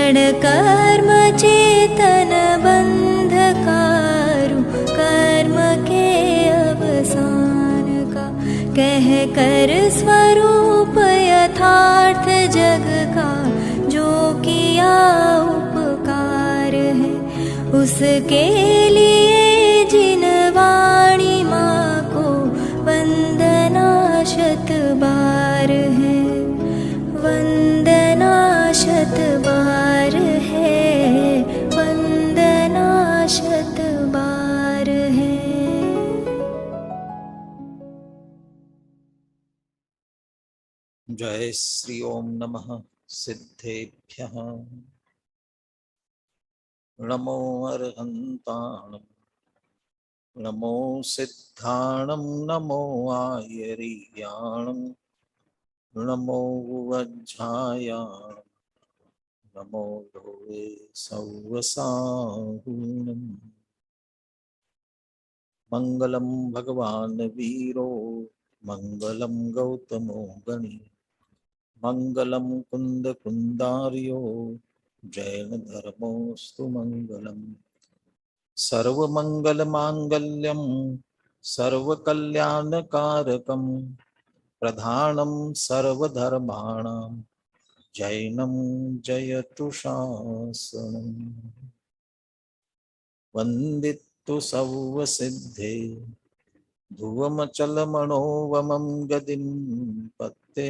क्षण कर्म चेतन बंधकारु, कर्म के अवसान का कह कर स्वरूप यथार्थ जग का, जो किया उपकार है उसके लिए जिन वाणी माँ को वंदना शत बार है, वंदना शत बार है, वंदना शत बार है। जय श्री ओम नमः सिद्धेभ्यः। नमो अर्हन्ताणं, नमो सिद्धाणं, नमो आयर्याणं, नमो वज्झायाणं, नमो लोके सव्वसाहुणम्। मंगलम भगवान वीरो, मंगलम गौतमो गणी, मंगलम कुंद कुंदार्यो, जैन धर्मोस्तु मंगलम। सर्वमंगल मांगल्यम सर्वकल्याणकारकम, प्रधानम सर्वधर्माणां, जैनम जयतु शासनम। वंदितु सर्वसिद्धे, ध्रुवमचलमणोवमं गदिं पत्ते,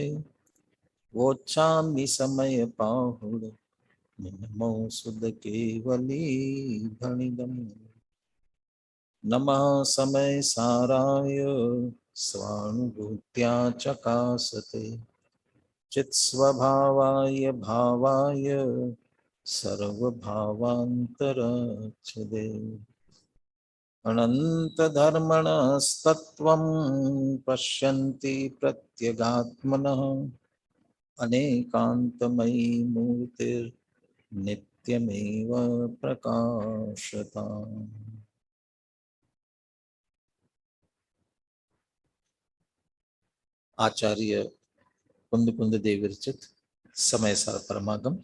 वोच्छामि समय पाहुड, नमो सुद केवली भणिदम्। नमः समय साराय, स्वानुभूत्या चकासते, चित्स्वभावाय भावाय, सर्वभावान्तरच्छदे। अनंत धर्मणस्तत्त्वं पश्यन्ति प्रत्यगात्मनः, अनेकान्तमयी मूर्तिर्नित्यमेव प्रकाशताम्। आचार्य कुंद कुंद देव विरचित समय सार परमागम,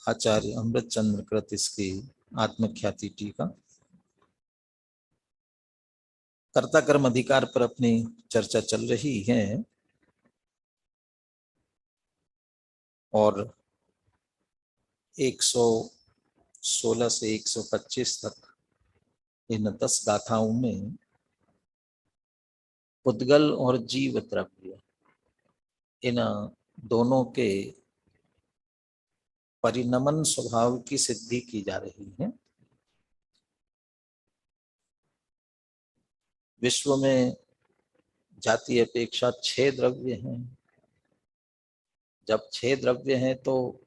आचार्य अमृत चंद्र कृत इसकी आत्मख्याति टीका। कर्ता कर्म अधिकार पर अपनी चर्चा चल रही है और 116 से 125 तक इन 10 गाथाओं में पुद्गल और जीव द्रव्य, इन दोनों के परिणमन स्वभाव की सिद्धि की जा रही है। विश्व में जाति अपेक्षा 6 द्रव्य हैं। जब 6 द्रव्य हैं तो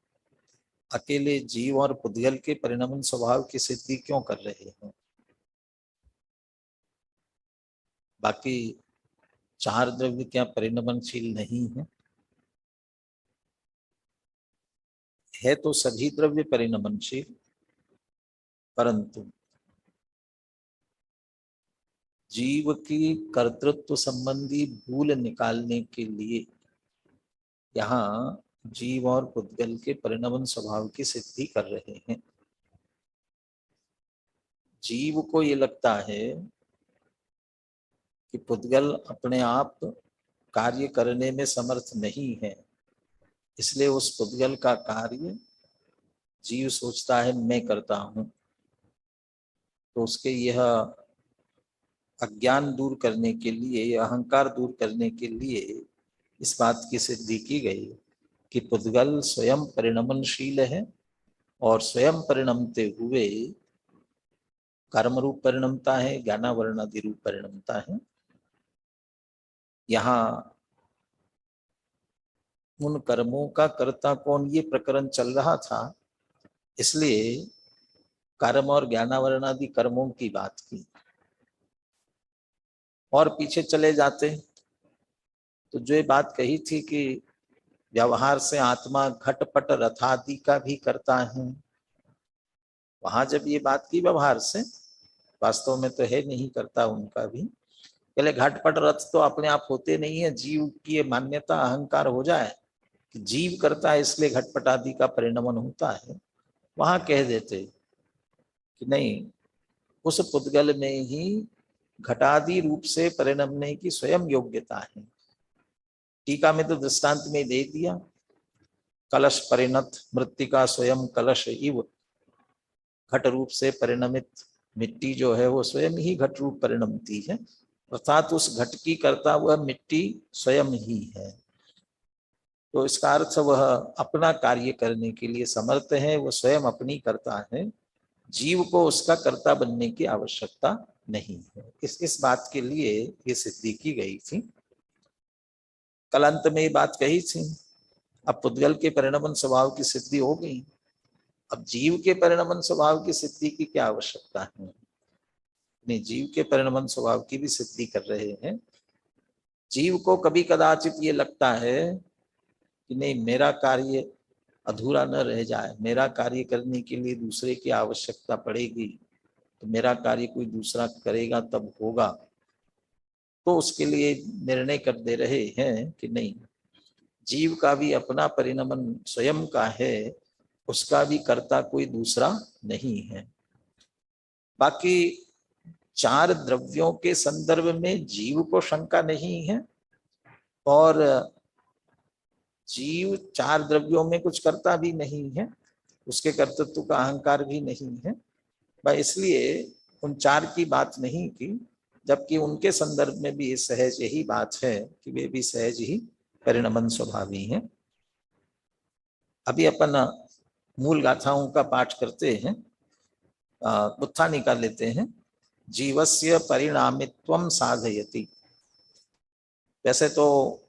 अकेले जीव और पुद्गल के परिणमन स्वभाव की सिद्धि क्यों कर रहे हैं? बाकी 4 द्रव्य क्या परिणमनशील नहीं है? है तो सभी द्रव्य परिणमनशील, परंतु जीव की कर्तृत्व संबंधी भूल निकालने के लिए यहाँ जीव और पुद्गल के परिणमन स्वभाव की सिद्धि कर रहे हैं। जीव को ये लगता है कि पुद्गल अपने आप कार्य करने में समर्थ नहीं है, इसलिए उस पुद्गल का कार्य जीव सोचता है मैं करता हूं। तो उसके यह अज्ञान दूर करने के लिए, अहंकार दूर करने के लिए इस बात की सिद्धि की गई कि पुद्गल स्वयं परिणमनशील है और स्वयं परिणमते हुए कर्म रूप परिणमता है, ज्ञानावरणादि रूप परिणमता है। यहाँ उन कर्मों का कर्ता कौन, ये प्रकरण चल रहा था, इसलिए कर्म और ज्ञानावरणादि कर्मों की बात की। और पीछे चले जाते तो जो ये बात कही थी कि व्यवहार से आत्मा घटपट रथादि का भी करता है, वहां जब ये बात की व्यवहार से, वास्तव में तो है नहीं करता उनका भी। पहले घटपट रथ तो अपने आप होते नहीं है, जीव की ये मान्यता अहंकार हो जाए कि जीव करता है इसलिए घटपट आदि का परिणमन होता है, वहां कह देते कि नहीं, उस पुद्गल में ही घटादि रूप से परिणमने की स्वयं योग्यता है। टीका में तो दृष्टांत में दे दिया, कलश परिणत मृत्तिका स्वयं कलश इव, घट रूप से परिणमित मिट्टी जो है वो स्वयं ही घट रूप परिणमती है, अर्थात उस घट की करता वह मिट्टी स्वयं ही है। तो इसका अर्थ वह अपना कार्य करने के लिए समर्थ है, वह स्वयं अपनी करता है, जीव को उसका कर्ता बनने की आवश्यकता नहीं है। इस बात के लिए ये सिद्धि की गई थी। कल अंत में ये बात कही थी। अब पुद्गल के परिणमन स्वभाव की सिद्धि हो गई, अब जीव के परिणमन स्वभाव की सिद्धि की क्या आवश्यकता है? नहीं, जीव के परिणमन स्वभाव की भी सिद्धि कर रहे हैं। जीव को कभी कदाचित ये लगता है कि नहीं, मेरा कार्य अधूरा न रह जाए, मेरा कार्य करने के लिए दूसरे की आवश्यकता पड़ेगी, तो मेरा कार्य कोई दूसरा करेगा तब होगा। तो उसके लिए निर्णय कर दे रहे हैं कि नहीं, जीव का भी अपना परिणमन स्वयं का है, उसका भी कर्ता कोई दूसरा नहीं है। बाकी चार द्रव्यों के संदर्भ में जीव को शंका नहीं है, और जीव चार द्रव्यों में कुछ करता भी नहीं है, उसके कर्तृत्व का अहंकार भी नहीं है, इसलिए उन चार की बात नहीं की, जबकि उनके संदर्भ में भी ये सहज यही बात है कि वे भी सहज ही परिणमन स्वभावी हैं। अभी अपन मूल गाथाओं का पाठ करते हैं, उत्थान निकाल लेते हैं। जीवस्य परिणामित्वं साधयति। वैसे तो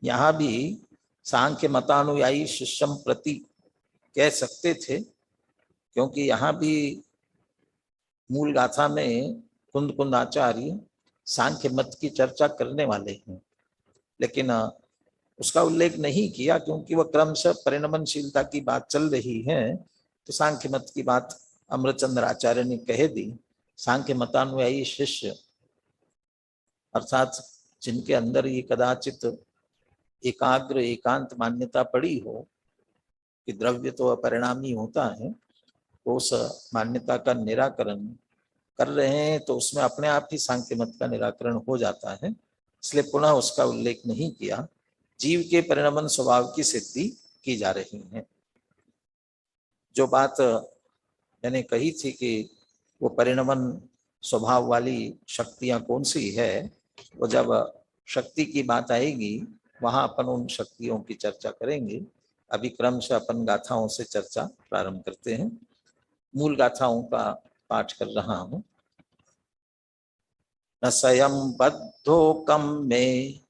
यहाँ भी सांख्य मतानुयायी शिष्यम प्रति कह सकते थे, क्योंकि यहाँ भी मूल गाथा में कुंद कुंद आचार्य सांख्य मत की चर्चा करने वाले हैं, लेकिन उसका उल्लेख नहीं किया, क्योंकि वह क्रमशः परिणमनशीलता की बात चल रही है। तो सांख्य मत की बात अमृतचंद्र आचार्य ने कह दी। सांख्य मतानुयायी शिष्य अर्थात जिनके अंदर ये कदाचित एकाग्र एकांत मान्यता पड़ी हो कि द्रव्य तो अपरिणामी होता है, तो उस मान्यता का निराकरण कर रहे हैं, तो उसमें अपने आप ही सांख्य मत का निराकरण हो जाता है, इसलिए पुनः उसका उल्लेख नहीं किया। जीव के परिणमन स्वभाव की सिद्धि की जा रही है। जो बात मैंने कही थी कि वो परिणमन स्वभाव वाली शक्तियां कौन सी है, वो जब शक्ति की बात आएगी वहां अपन उन शक्तियों की चर्चा करेंगे। अभी क्रमशः अपन गाथाओं से चर्चा प्रारंभ करते हैं। मूल गाथाओं का पाठ कर रहा हूं। न स्वयं बद्धोकम में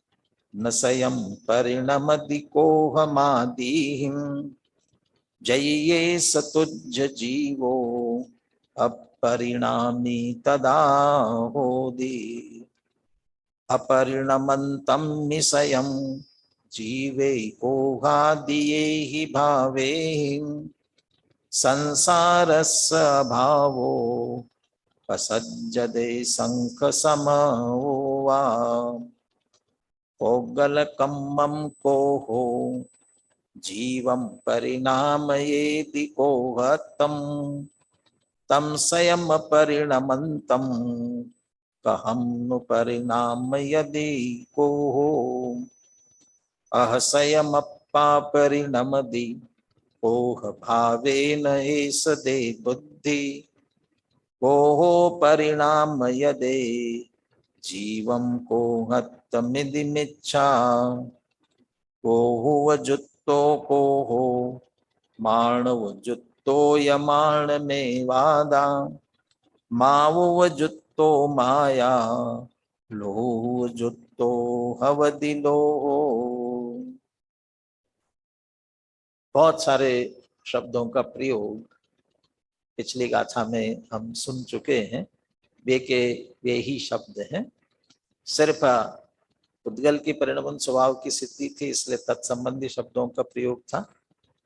न स्वयं परिणमदि कोहमादिहिं जय्ये सतुज्ज जीवो अपरिणामी तदा होदि अपरिणमन्तं निशयं जीवे कोहादिये हि भावे संसारस्य भावो पसज्जदे शंख समोवा कोगलकम्मं कोहो जीवं परिणामयेति कोहतं तं स्वयं परिणमन्तं कहं नु परिणामयदि कोहो अहस्वयमप्पा परिणमदि कोह भावेन एष दे बुद्धि कोहो परिणामयदे जीवं कोहत्तमिदिमिच्छा कोहो वजुत्तो कोहो माणवजुत्तो यमाणमेवादा मावो वजुत्तो माया लोह जुत्तो हवदिलो। बहुत सारे शब्दों का प्रयोग पिछली गाथा में हम सुन चुके हैं, वे के वे ही शब्द हैं। सिर्फ पुद्गल की परिणमन स्वभाव की सिद्धि थी, इसलिए तत्संबंधी शब्दों का प्रयोग था।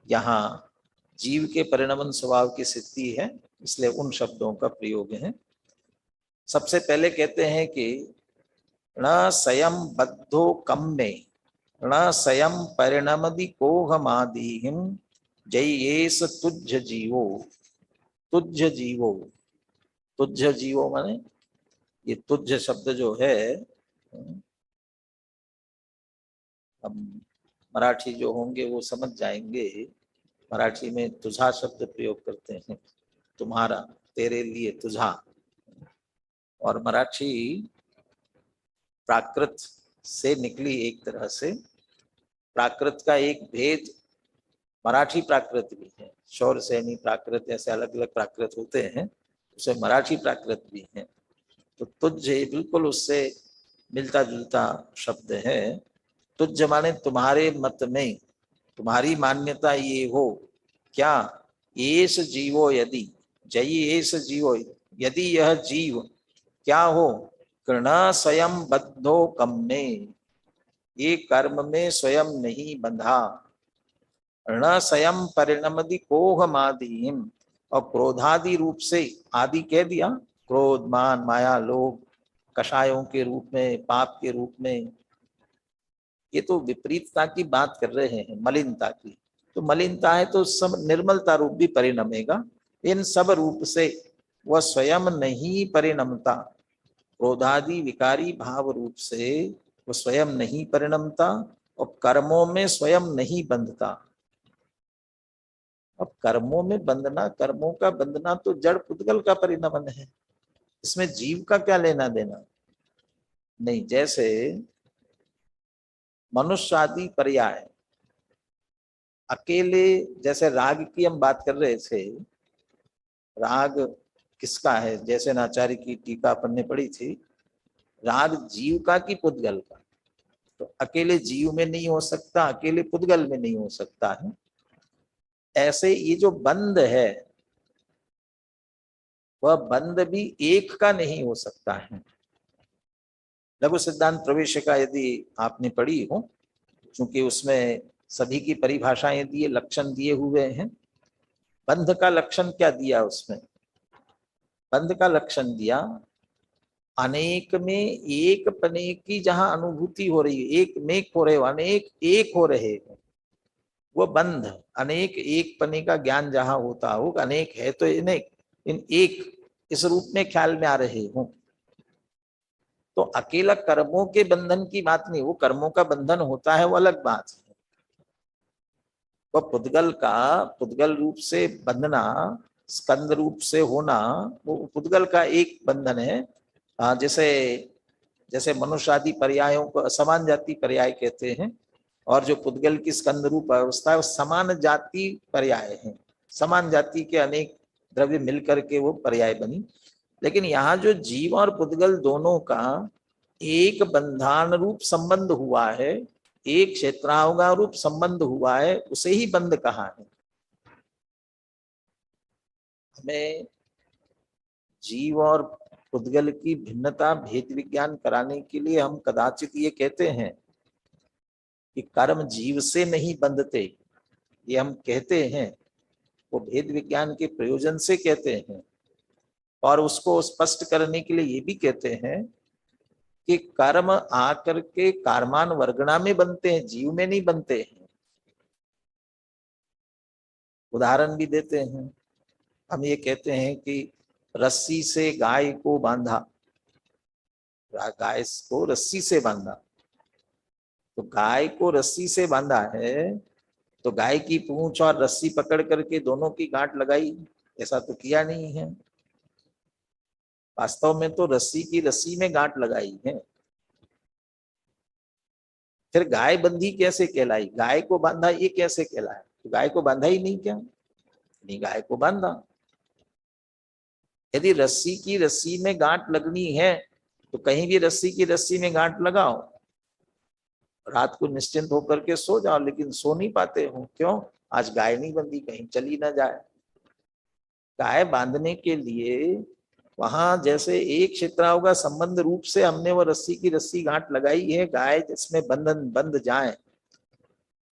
यहाँ जीव के परिणमन स्वभाव की सिद्धि है, इसलिए उन शब्दों का प्रयोग है। सबसे पहले कहते हैं कि न स्वयं बद्धो कम में, न स्वयं परिणमदि कोहमादिहिं जयेस तुझ जीवो। तुझ जीवो, तुझ जीवो माने ये तुझ शब्द जो है, हम मराठी जो होंगे वो समझ जाएंगे। मराठी में तुझा शब्द प्रयोग करते हैं, तुम्हारा, तेरे लिए तुझा। और मराठी प्राकृत से निकली एक तरह से। प्राकृत का एक भेद मराठी प्राकृत भी है, शौर सैनी प्राकृत, ऐसे अलग अलग प्राकृत होते हैं, उसे मराठी प्राकृत भी है। तो तुझ बिल्कुल उससे मिलता जुलता शब्द है। तुझ माने तुम्हारे मत में, तुम्हारी मान्यता ये हो क्या, एस जीवो यदि, जयी एस जीवो, यदि यह जीव क्या हो, कृण स्वयं बद्धो कम में, ये कर्म में स्वयं नहीं बंधा, ऋण स्वयं परिणमदि कोहमादिहिं, और क्रोधादि रूप से, आदि कह दिया, क्रोध मान माया लोभ, कषायों के रूप में, पाप के रूप में, ये तो विपरीतता की बात कर रहे हैं, मलिनता की। तो मलिनता है तो सब निर्मलता रूप भी परिणमेगा। इन सब रूप से वह स्वयं नहीं परिणमता, क्रोधादि विकारी भाव रूप से वो स्वयं नहीं परिणमता, और कर्मों में स्वयं नहीं बंधता। अब कर्मों में बंधना, कर्मों का बंधना तो जड़ पुद्गल का परिणमन है, इसमें जीव का क्या लेना देना। नहीं, जैसे मनुष्य आदि पर्याय अकेले, जैसे राग की हम बात कर रहे थे, राग किसका है, जैसे नाचार्य की टीका अपन ने पढ़ी थी, राग जीव का कि पुद्गल का। तो अकेले जीव में नहीं हो सकता, अकेले पुद्गल में नहीं हो सकता है। ऐसे ये जो बंध है, वह बंध भी एक का नहीं हो सकता है। लघु सिद्धांत प्रवेश का यदि आपने पढ़ी हो, क्योंकि उसमें सभी की परिभाषाएं दिए, लक्षण दिए हुए हैं। बंध का लक्षण क्या दिया उसमें, बंध का लक्षण दिया, अनेक में एक पने की जहां अनुभूति हो रही है, एक मेक हो रहे हो, अनेक एक हो रहे हो, वो बंध। अनेक एक पने का ज्ञान जहां होता हो, अनेक है तो अनेक, इन एक इस रूप में ख्याल में आ रहे हो, तो अकेला कर्मों के बंधन की बात नहीं, वो कर्मों का बंधन होता है, वो अलग बात है। वह पुद्गल का, पुद्गल रूप से बंधना, स्कंद रूप से होना, वो पुद्गल का एक बंधन है। जैसे जैसे मनुष्य आदि पर्यायों को असमान जाति पर्याय कहते हैं, और जो पुद्गल की स्कंद रूप अवस्था है वो समान जाति पर्याय है। समान जाति के अनेक द्रव्य मिलकर के वो पर्याय बनी। लेकिन यहाँ जो जीव और पुद्गल दोनों का एक बंधान रूप संबंध हुआ है, एक क्षेत्रावगा रूप संबंध हुआ है, उसे ही बंध कहा है। हमें जीव और पुद्गल की भिन्नता भेद विज्ञान कराने के लिए हम कदाचित ये कहते हैं कि कर्म जीव से नहीं बंधते, ये हम कहते हैं, वो भेद विज्ञान के प्रयोजन से कहते हैं। और उसको स्पष्ट करने के लिए ये भी कहते हैं कि कर्म आकर के कार्मान वर्गणा में बनते हैं, जीव में नहीं बनते हैं। उदाहरण भी देते हैं, हम ये कहते हैं कि रस्सी से गाय को बांधा, गाय को रस्सी से बांधा, तो गाय को रस्सी से बांधा है, तो गाय की पूंछ और रस्सी पकड़ करके दोनों की गांठ लगाई, ऐसा तो किया नहीं है। वास्तव में तो रस्सी की रस्सी में गांठ लगाई है। फिर गाय बंधी कैसे कहलाई, गाय को बांधा ये कैसे कहलाए, तो गाय को बांधा ही नहीं क्या, नहीं गाय को बांधा। यदि रस्सी की रस्सी में गांठ लगनी है तो कहीं भी रस्सी की रस्सी में गांठ लगाओ, रात को निश्चिंत होकर के सो जाओ, लेकिन सो नहीं पाते हो, क्यों, आज गाय नहीं बंधी, कहीं चली ना जाए। गाय बांधने के लिए वहां जैसे एक क्षेत्रावगा संबंध रूप से हमने वो रस्सी की रस्सी गांठ लगाई है, गाय जिसमें बंधन बंध जाए,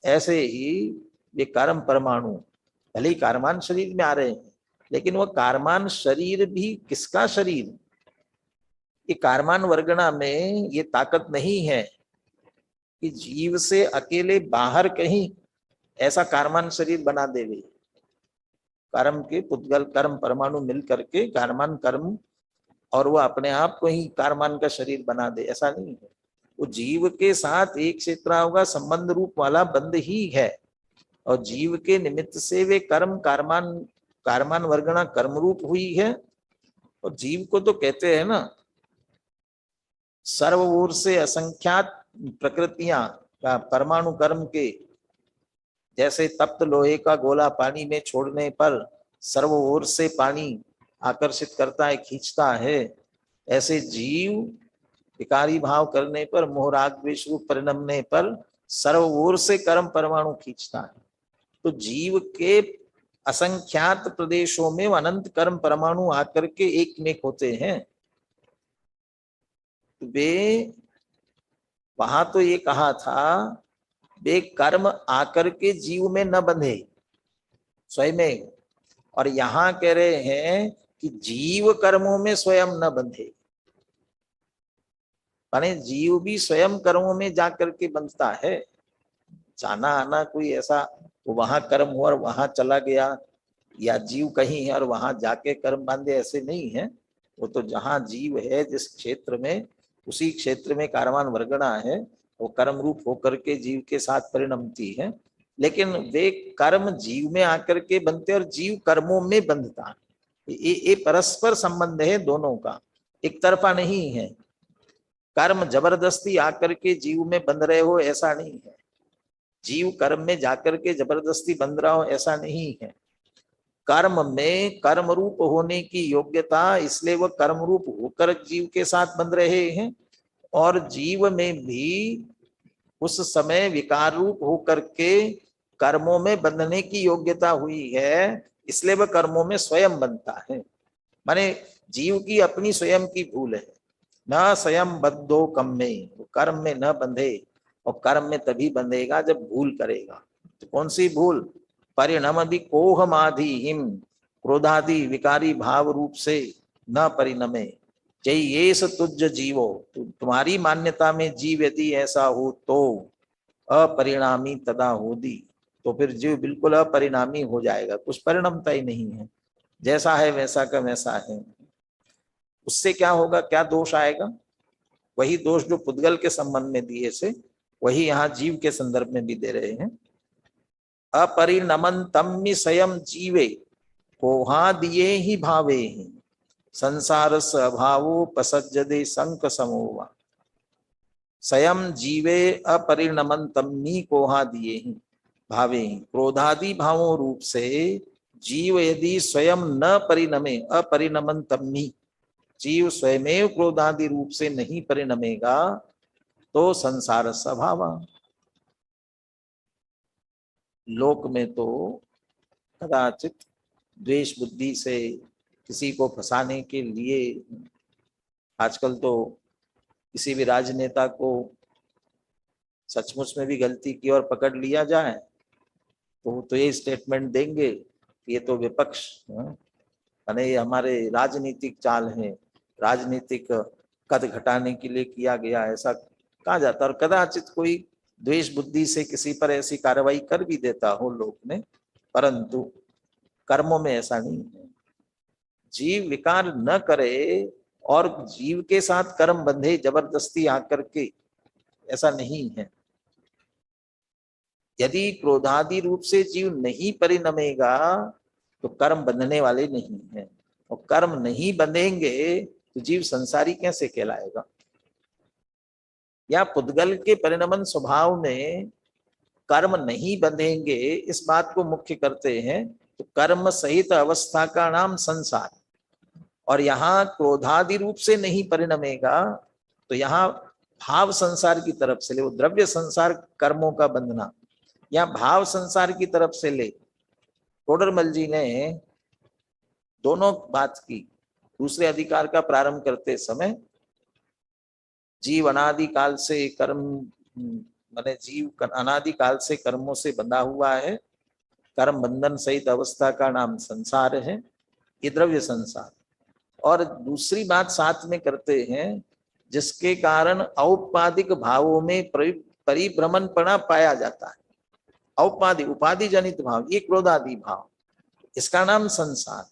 ऐसे ही ये कर्म परमाणु भले ही कारमान शरीर में आ रहे हैं, लेकिन वह कारमान शरीर भी किसका शरीर, ये कारमान वर्गणा में ये ताकत नहीं है कि जीव से अकेले बाहर कहीं ऐसा कारमान शरीर बना देवे। कर्म के पुद्गल कर्म परमाणु मिल करके कारमान कर्म और वो अपने आप को ही कारमान का शरीर बना दे, ऐसा नहीं है। वो जीव के साथ एक क्षेत्र होगा संबंध रूप वाला बंध ही है, और जीव के निमित्त से वे कर्म कारमान कारमान वर्गणा कर्म रूप हुई है। और जीव को तो कहते हैं ना, सर्व ओर से असंख्यात प्रकृतियां का परमाणु कर्म के, जैसे तप्त लोहे का गोला पानी में छोड़ने पर सर्व ओर से पानी आकर्षित करता है, खींचता है, ऐसे जीव विकारी भाव करने पर, मोहराग द्वेष रूप परिणमने पर सर्व ओर से कर्म परमाणु खींचता है। तो जीव के असंख्यात प्रदेशों में अनंत कर्म परमाणु आकर के एक में होते हैं। वे वहां तो ये कहा था वे कर्म आकर के जीव में न बंधे स्वयं, और यहां कह रहे हैं कि जीव कर्मों में स्वयं न बंधे, माने जीव भी स्वयं कर्मों में जाकर के बंधता है। जाना आना कोई ऐसा वो वहां कर्म हुआ और वहां चला गया, या जीव कहीं है और वहां जाके कर्म बांधे, ऐसे नहीं है। वो तो जहां जीव है जिस क्षेत्र में, उसी क्षेत्र में कारमान वर्गणा है, वो कर्म रूप होकर के जीव के साथ परिणमती है। लेकिन वे कर्म जीव में आकर के बनते और जीव कर्मों में बंधता है। ये परस्पर संबंध है दोनों का, एक तरफा नहीं है। कर्म जबरदस्ती आकर के जीव में बंध रहे हो ऐसा नहीं है, जीव कर्म में जाकर के जबरदस्ती बंध रहा हो ऐसा नहीं है। कर्म में कर्म रूप होने की योग्यता, इसलिए वह कर्म रूप होकर जीव के साथ बंध रहे हैं, और जीव में भी उस समय विकार रूप होकर के कर्मों में बंधने की योग्यता हुई है, इसलिए वह कर्मों में स्वयं बनता है। माने जीव की अपनी स्वयं की भूल है। न स्वयं बद्धो कर्म में, वो कर्म में न बंधे, और कर्म में तभी बंधेगा जब भूल करेगा। तो कौन सी भूल? परिणमदि कोहमाधिहिम, क्रोधादि विकारी भाव रूप से न परिणमे, जय ये तुझ जीवो, तुम्हारी मान्यता में जीव यदि ऐसा हो तो अपरिणामी तदा होदी, तो फिर जीव बिल्कुल अपरिणामी हो जाएगा, कुछ परिणमता ही नहीं है, जैसा है वैसा का वैसा है। उससे क्या होगा, क्या दोष आएगा? वही दोष जो पुद्गल के संबंध में दिए से, वही यहाँ जीव के संदर्भ में भी दे रहे हैं। अपरिणमन्तम्य स्वयं जीवे कोहा दिए ही भावे ही, संसार स्वभावो पसज्जदे संक समोवा। स्वयं जीवे अपरिणमन्तम्य कोहा दिए ही भावे ही, क्रोधादि भावों रूप से जीव यदि स्वयं न परिणमे, अपरिणमन्तम्य, जीव स्वयमेव क्रोधादि रूप से नहीं परिणमेगा तो संसार स्वभाव। लोक में तो कदाचित द्वेष बुद्धि से किसी को फंसाने के लिए, आजकल तो किसी भी राजनेता को सचमुच में भी गलती की और पकड़ लिया जाए तो ये स्टेटमेंट देंगे कि ये तो विपक्ष यानी ये हमारे राजनीतिक चाल है, राजनीतिक कद घटाने के लिए किया गया, ऐसा कहा जाता। और कदाचित कोई द्वेष बुद्धि से किसी पर ऐसी कार्रवाई कर भी देता हो लोक में, परंतु कर्मों में ऐसा नहीं है। जीव विकार न करे और जीव के साथ कर्म बंधे जबरदस्ती आकर के, ऐसा नहीं है। यदि क्रोधादि रूप से जीव नहीं परिणमेगा तो कर्म बंधने वाले नहीं है, और कर्म नहीं बंधेंगे तो जीव संसारी कैसे कहलाएगा? या पुद्गल के परिणमन स्वभाव में कर्म नहीं बंधेंगे, इस बात को मुख्य करते हैं। तो कर्म सहित अवस्था का नाम संसार, और यहाँ क्रोधादि रूप से नहीं परिणमेगा तो यहाँ भाव संसार की तरफ से ले, वो द्रव्य संसार कर्मों का बंधना, या भाव संसार की तरफ से ले। टोडरमल जी ने दोनों बात की। दूसरे अधिकार का प्रारंभ करते समय जीव अनादि काल से कर्म, माने जीव अनादि काल से कर्मों से बंधा हुआ है, कर्म बंधन सहित अवस्था का नाम संसार है, ये द्रव्य संसार। और दूसरी बात साथ में करते हैं, जिसके कारण औपाधिक भावों में परिभ्रमणपणा पाया जाता है। औपाधि उपाधि जनित भाव, ये क्रोधादि भाव, इसका नाम संसार।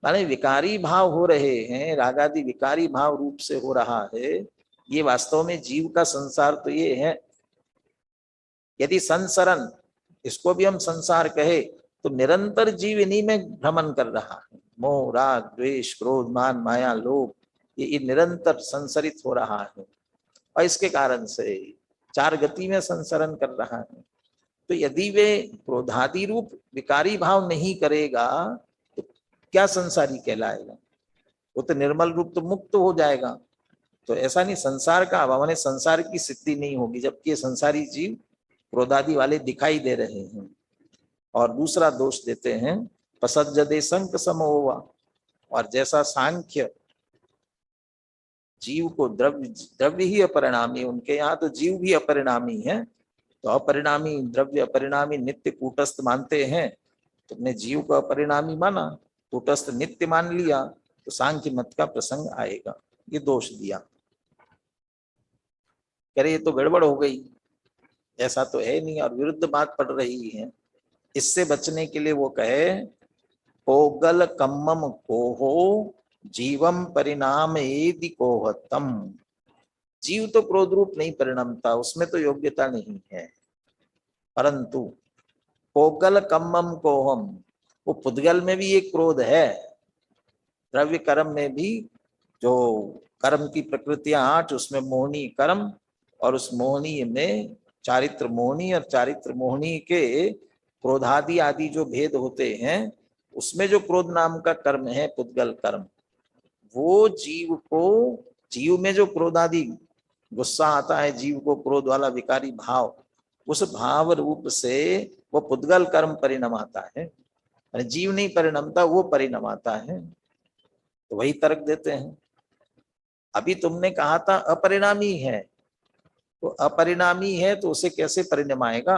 माने विकारी भाव हो रहे हैं, रागादि विकारी भाव रूप से हो रहा है, ये वास्तव में जीव का संसार तो ये है। यदि संसरण, इसको भी हम संसार कहे, तो निरंतर जीव इन्हीं में भ्रमण कर रहा है। मोह, राग, द्वेष, क्रोध, मान, माया, लोभ, ये निरंतर संसरित हो रहा है और इसके कारण से चार गति में संसरण कर रहा है। तो यदि वे क्रोधादि रूप विकारी भाव नहीं करेगा तो क्या संसारी कहलाएगा? वो तो निर्मल रूप तो मुक्त हो जाएगा। तो ऐसा नहीं, संसार का अभाव माने संसार की सिद्धि नहीं होगी, जबकि संसारी जीव क्रोधादि वाले दिखाई दे रहे हैं। और दूसरा दोष देते हैं पसज्जदे संक समोवा, और जैसा सांख्य जीव को द्रव्य ही अपरिणामी, उनके यहाँ तो जीव भी अपरिणामी है, तो अपरिणामी द्रव्य अपरिणामी नित्य कूटस्थ मानते हैं। तुमने जीव को अपरिणामी माना, कूटस्थ नित्य मान लिया, तो सांख्य मत का प्रसंग आएगा। ये दोष दिया, कह रहे ये तो गड़बड़ हो गई, ऐसा तो है नहीं, और विरुद्ध बात पड़ रही है। इससे बचने के लिए वो कहे पोगल कम्मम कोहो जीवम परिणाम एदि कोहतम। जीव तो क्रोध रूप नहीं परिणमता, उसमें तो योग्यता नहीं है, परंतु पोगल कम्मम कोहम, वो पुद्गल में भी एक क्रोध है। द्रव्य कर्म में भी जो कर्म की प्रकृतियां 8, उसमें मोहनी कर्म, और उस मोहनी में चारित्र मोहनी और चारित्र मोहनी के क्रोधादि आदि जो भेद होते हैं, उसमें जो क्रोध नाम का कर्म है पुद्गल कर्म, वो जीव में जो क्रोधादि गुस्सा आता है, जीव को क्रोध वाला विकारी भाव, उस भाव रूप से वो पुद्गल कर्म परिणमाता है। जीव नहीं परिणमता, वो परिणमाता है। तो वही तर्क देते हैं। अभी तुमने कहा था अपरिणामी है, तो अपरिणामी है तो उसे कैसे परिणमाएगा?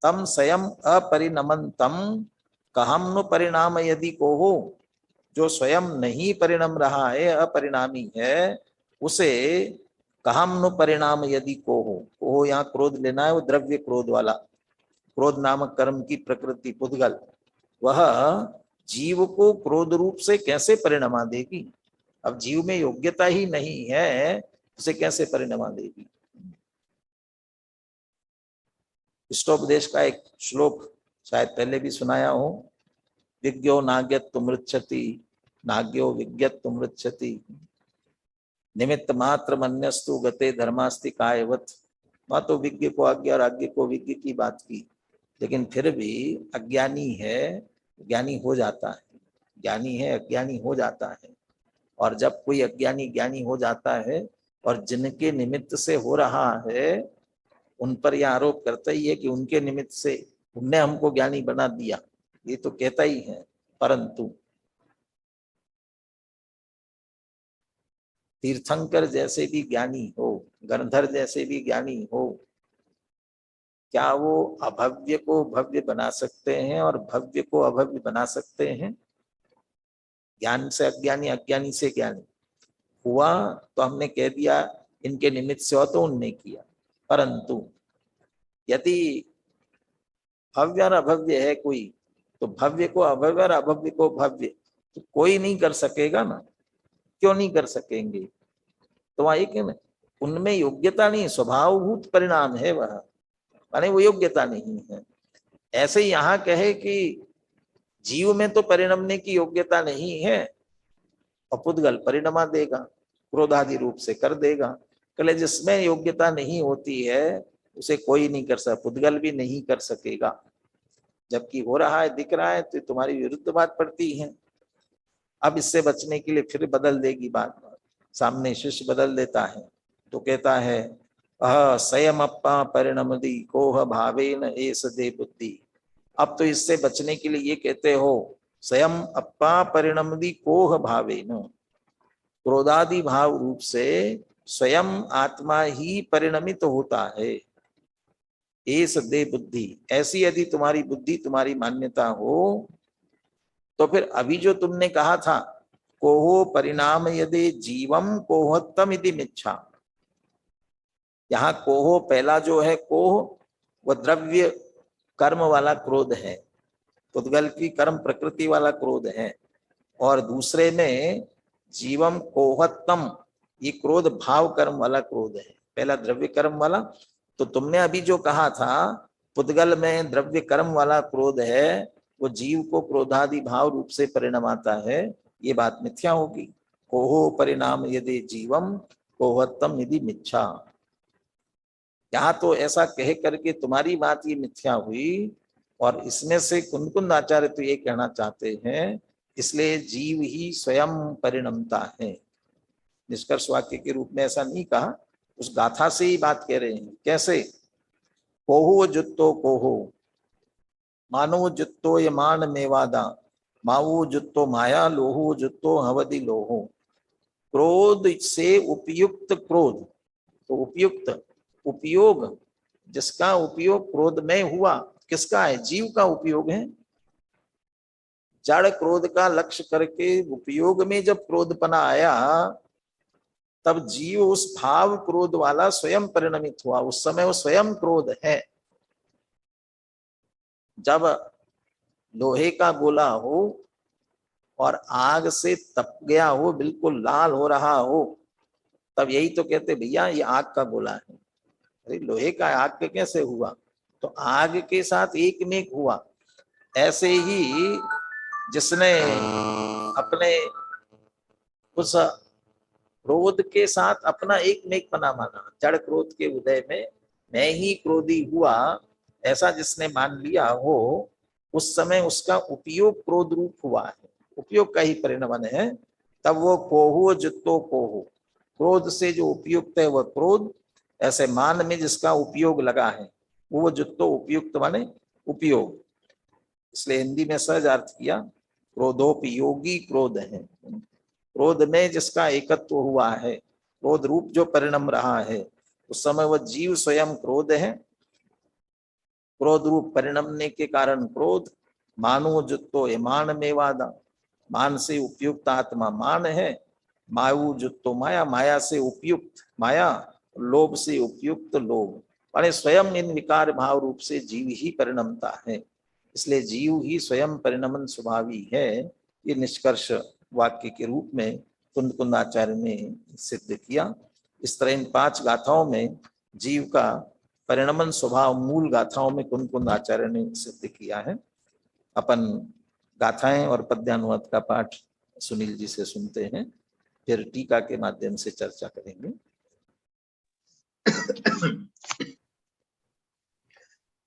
तम स्वयं अपरिणमन्तम कहम नु परिणाम यदि को हो, जो स्वयं नहीं परिणम रहा है, अपरिणामी है, उसे कहम नु परिणाम यदि को हो, यहाँ क्रोध लेना है, वो द्रव्य क्रोध वाला, क्रोध नामक कर्म की प्रकृति पुद्गल, वह जीव को क्रोध रूप से कैसे परिणमा देगी? अब जीव में योग्यता ही नहीं है, उसे कैसे परिणमा देगी? इष्टोपदेश का एक श्लोक शायद पहले भी सुनाया हो, विज्ञो नाग्यत्तु मृच्छति, नाग्यो विज्ञत्तु मृच्छति, निमित्त मात्र मन्यस्तु गते धर्मास्ति कायवत। वहां तो विज्ञ को आज्ञा और आज्ञा को विज्ञ की बात की, लेकिन फिर भी अज्ञानी है ज्ञानी हो जाता है, ज्ञानी है अज्ञानी हो जाता है। और जब कोई अज्ञानी ज्ञानी हो जाता है और जिनके निमित्त से हो रहा है, उन पर यह आरोप करता ही है कि उनके निमित्त से उनने हमको ज्ञानी बना दिया, ये तो कहता ही है। परंतु तीर्थंकर जैसे भी ज्ञानी हो, गणधर जैसे भी ज्ञानी हो, क्या वो अभव्य को भव्य बना सकते हैं और भव्य को अभव्य बना सकते हैं? ज्ञान से अज्ञानी, अज्ञानी से ज्ञानी हुआ तो हमने कह दिया इनके निमित्त से हो, तो उनने किया। परंतु यदि भव्य और अभव्य है कोई, तो भव्य को अभव्य और अभव्य को भव्य तो कोई नहीं कर सकेगा ना। क्यों नहीं कर सकेंगे? तो वहां एक है ना, उनमें योग्यता नहीं, स्वभावभूत परिणाम है वह, माने वो योग्यता नहीं है। ऐसे यहाँ कहे कि जीव में तो परिणमने की योग्यता नहीं है, अपुद्गल परिणमा देगा, क्रोधादि रूप से कर देगा। कले जिसमें योग्यता नहीं होती है उसे कोई नहीं कर सकता, पुद्गल भी नहीं कर सकेगा। जबकि हो रहा है, दिख रहा है, तो तुम्हारी विरुद्ध बात पड़ती है। अब इससे बचने के लिए फिर बदल देगी बात, सामने शिष्य बदल देता है, तो कहता है स्वयं अप्पा परिणमदि कोह भावेन एस दे बुद्धि। अब तो इससे बचने के लिए ये कहते हो स्वयं अप्पा परिणमदि कोह भावेन, क्रोधादि भाव रूप से स्वयं आत्मा ही परिणमित होता है। एस दे बुद्धि, ऐसी यदि तुम्हारी बुद्धि, तुम्हारी मान्यता हो, तो फिर अभी जो तुमने कहा था कोहो परिणाम यदि जीवम कोहत्तम इति मिच्छा, यहाँ कोहो पहला जो है कोह, वह द्रव्य कर्म वाला क्रोध है, पुद्गल की कर्म प्रकृति वाला क्रोध है। और दूसरे में जीवम कोहत्तम, ये क्रोध भाव कर्म वाला क्रोध है, पहला द्रव्य कर्म वाला। तो तुमने अभी जो कहा था पुद्गल में द्रव्य कर्म वाला क्रोध है, वो जीव को क्रोधादि भाव रूप से परिणाम आता है, ये बात मिथ्या होगी। कोहो परिणाम यदि जीवम कोहत्तम यदि मिथ्या, यहाँ तो ऐसा कह करके तुम्हारी बात ये मिथ्या हुई। और इसमें से कुंद आचार्य तो ये कहना चाहते हैं, इसलिए जीव ही स्वयं परिणमता है। निष्कर्ष वाक्य के रूप में ऐसा नहीं कहा, उस गाथा से ही बात कह रहे हैं। कैसे? कोहो जुत्तो कोहो मानो जुत्तो ये मान मेवादा, माऊ जुत्तो माया लोहो जुत्तो हवदि लोहो। क्रोध से उपयुक्त क्रोध, तो उपयुक्त उपयोग, जिसका उपयोग क्रोध में हुआ, किसका है? जीव का उपयोग है। जड़ क्रोध का लक्ष्य करके उपयोग में जब क्रोधपना आया, तब जीव उस भाव क्रोध वाला स्वयं परिणमित हुआ, उस समय वो स्वयं क्रोध है। जब लोहे का गोला हो और आग से तप गया हो, बिल्कुल लाल हो रहा हो, तब यही तो कहते भैया ये आग का गोला है। अरे लोहे का आग के कैसे हुआ? तो आग के साथ एक में हुआ। ऐसे ही जिसने अपने उस क्रोध के साथ अपना एक मेक पना माना, जड़ क्रोध के उदय में मैं ही क्रोधी हुआ, ऐसा जिसने मान लिया हो, उस समय उसका उपयोग क्रोध रूप हुआ है, उपयोग का ही परिणमन है। तब वो कोहो जितो कोहो, क्रोध से जो उपयुक्त है वह क्रोध, ऐसे मान में जिसका उपयोग लगा है वो जितो उपयुक्त माने उपयोग। इसलिए हिंदी में सहज अर्थ किया, क्रोधोपयोगी क्रोध है। क्रोध में जिसका एकत्व हुआ है, क्रोध रूप जो परिणम रहा है, उस समय वह जीव स्वयं क्रोध है। क्रोध रूप परिणमने के कारण क्रोध, मानो जुत्तो ये मान मेवादा, मान से उपयुक्त आत्मा मान है। मायु जुत्तो माया, माया से उपयुक्त माया, लोभ से उपयुक्त लोभ, माने स्वयं इन विकार भाव रूप से जीव ही परिणमता है। इसलिए जीव ही स्वयं परिणमन स्वभावी है। ये निष्कर्ष वाक्य के रूप में कुंद आचार्य ने सिद्ध किया। इस तरह इन 5 गाथाओं में जीव का परिणमन स्वभाव मूल गाथाओं में कुंद आचार्य ने सिद्ध किया है। अपन गाथाएं और पद्यानुवाद का पाठ सुनील जी से सुनते हैं, फिर टीका के माध्यम से चर्चा करेंगे।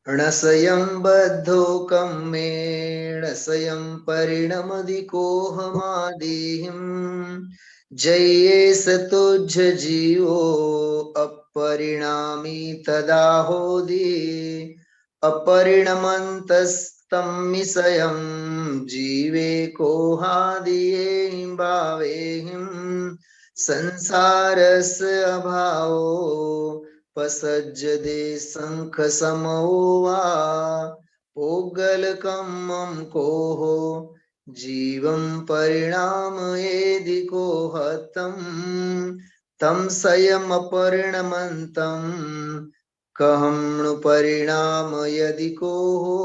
णसयं बद्धो कम्मेण स्वयं परिणमदिकोहमादिहिं, जये सतुज्ज जीवो अपरिणामी तदाहोदि, अपरिणमन्तस्तं मिषयं जीवे कोहादिये भावेहिं, संसारस्य अभावो पसज्जदे शंख समो वा, पोगलकम्मं कोहो जीवं परिणामयेदि कोहतं, तं स्वयमपरिणमन्तं कहं परिणाम यदि कोहो,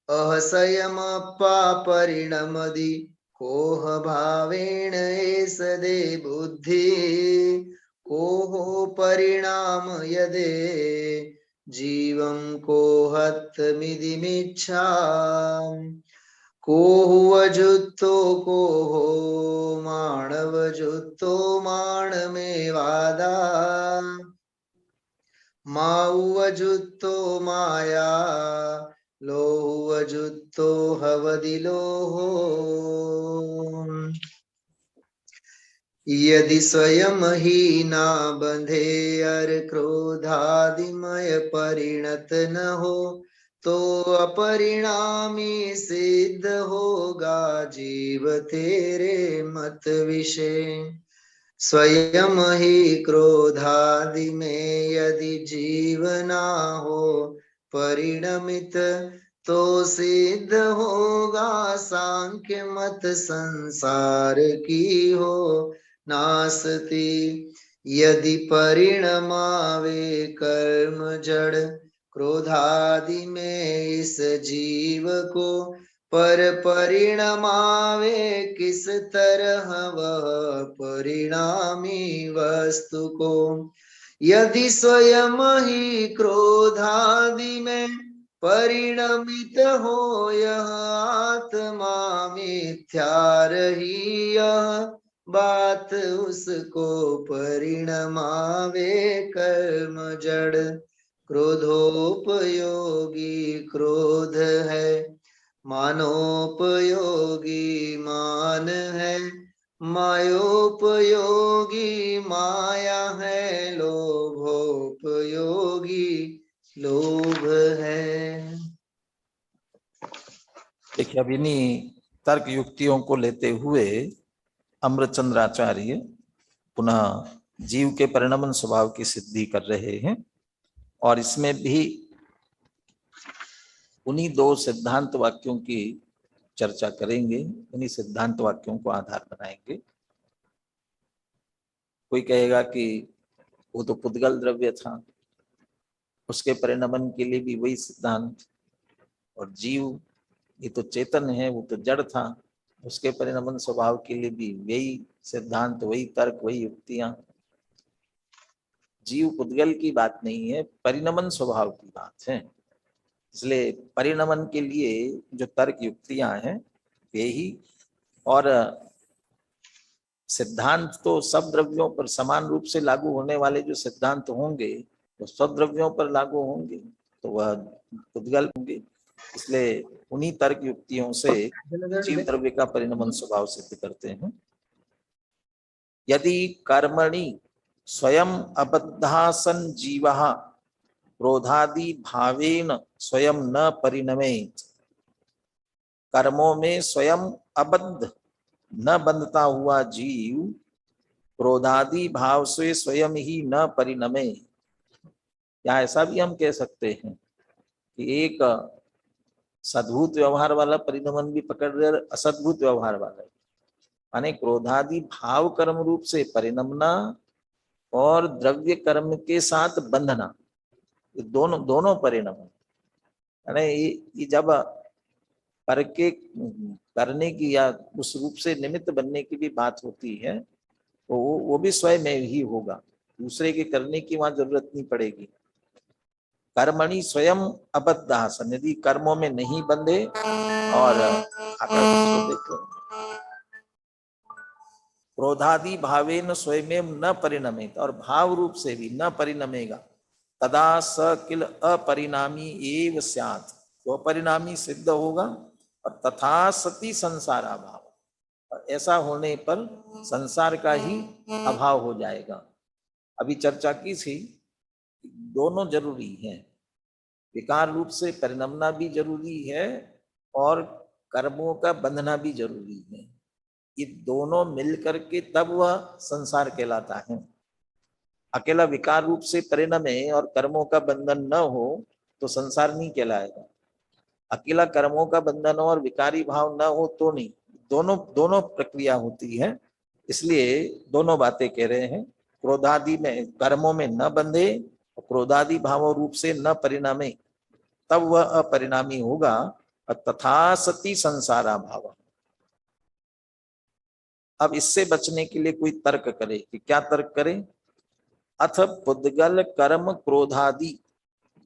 अहसयमप्पा परिणमदि कोह भावेण एषदे बुद्धि, कोहो परिणाम यदे जीवं कोहत्तमिदिमिच्छा, कोहुवजुत्तो कोहो माणवजुत्तो माणमेवादा, माउवजुत्तो माया लोहुवजुत्तो हवदि लोहो। यदि स्वयं ही ना बंधे अर क्रोधादिमय परिणत न हो, तो अपरिणामी सिद्ध होगा जीव तेरे मत विषय। स्वयं ही क्रोधादि में यदि जीव ना हो परिणमित, तो सिद्ध होगा सांख्य मत संसार की हो नासती। यदि परिणमावे कर्म जड़ क्रोधादि में इस जीव को, पर परिणमावे किस तरह वह परिणामी वस्तु को। यदि स्वयं ही क्रोधादि में परिणमित हो यह आत्मा मिथ्या रही, यह बात उसको परिणमावे कर्म जड़। क्रोधोपयोगी क्रोध है, मानोपयोगी मान है, मायोपयोगी माया है, लोभोपयोगी लोभ है। देखिए, अब इन्हीं तर्क युक्तियों को लेते हुए अमृतचंद्राचार्य पुनः जीव के परिणमन स्वभाव की सिद्धि कर रहे हैं, और इसमें भी उन्हीं दो सिद्धांत वाक्यों की चर्चा करेंगे, उन्हीं सिद्धांत वाक्यों को आधार बनाएंगे। कोई कहेगा कि वो तो पुद्गल द्रव्य था, उसके परिणमन के लिए भी वही सिद्धांत, और जीव ये तो चेतन है, वो तो जड़ था, उसके परिणमन स्वभाव के लिए भी वही सिद्धांत, वही तर्क, वही युक्तियां। जीव पुद्गल की बात नहीं है, परिणमन स्वभाव की बात है। इसलिए परिणमन के लिए जो तर्क युक्तियां हैं वे ही, और सिद्धांत तो सब द्रव्यों पर समान रूप से लागू होने वाले जो सिद्धांत होंगे वो सब द्रव्यों पर लागू होंगे, तो वह पुद्गल होंगे। इसलिए उन्हीं तर्क युक्तियों से जीव द्रव्य का परिणमन स्वभाव सिद्ध करते हैं। यदि कर्मणि स्वयं अबद्धा सन जीवः क्रोधादि भावेन स्वयं न परिणमेत, कर्मों में स्वयं अबद्ध न बंधता हुआ जीव क्रोधादि भाव से स्वयं ही न परिणमे। या ऐसा भी हम कह सकते हैं कि एक सद्भूत व्यवहार वाला परिणमन भी पकड़ रहे, असद्भूत व्यवहार वाला, माने क्रोधादि भाव कर्म रूप से परिणमना और द्रव्य कर्म के साथ बंधना, ये दोनों परिणमन। ये जब पर के करने की या उस रूप से निमित्त बनने की भी बात होती है, तो वो भी स्वयं में ही होगा, दूसरे के करने की वहां जरूरत नहीं पड़ेगी। कर्मणि स्वयं अबद्धा सन, यदि कर्मों में नहीं बंधे, और देखो क्रोधादि भावेन स्वयं न परिणमेत, और भाव रूप से भी न परिणमेगा, तदा स किल अपरिणामी एव स्यात्, तो अपरिणामी सिद्ध होगा, और तथा सती संसार अभाव, और ऐसा होने पर संसार का ही अभाव हो जाएगा। अभी चर्चा की थी, दोनों जरूरी है, विकार रूप से परिणमना भी जरूरी है और कर्मों का बंधना भी जरूरी है। ये दोनों मिलकर के तब वह संसार कहलाता है। अकेला विकार रूप से परिणमे और कर्मों का बंधन न हो तो संसार नहीं कहलाएगा, अकेला कर्मों का बंधन और विकारी भाव न हो तो नहीं, दोनों प्रक्रिया होती है। इसलिए दोनों बातें कह रहे हैं, क्रोधादि में कर्मों में न बंधे, क्रोधादि भावों रूप से न परिणामे, तब वह अपरिणामी होगा, तथा सती संसारा भाव। अब इससे बचने के लिए कोई तर्क करे कि क्या तर्क करे। अथ पुद्गल कर्म क्रोधादि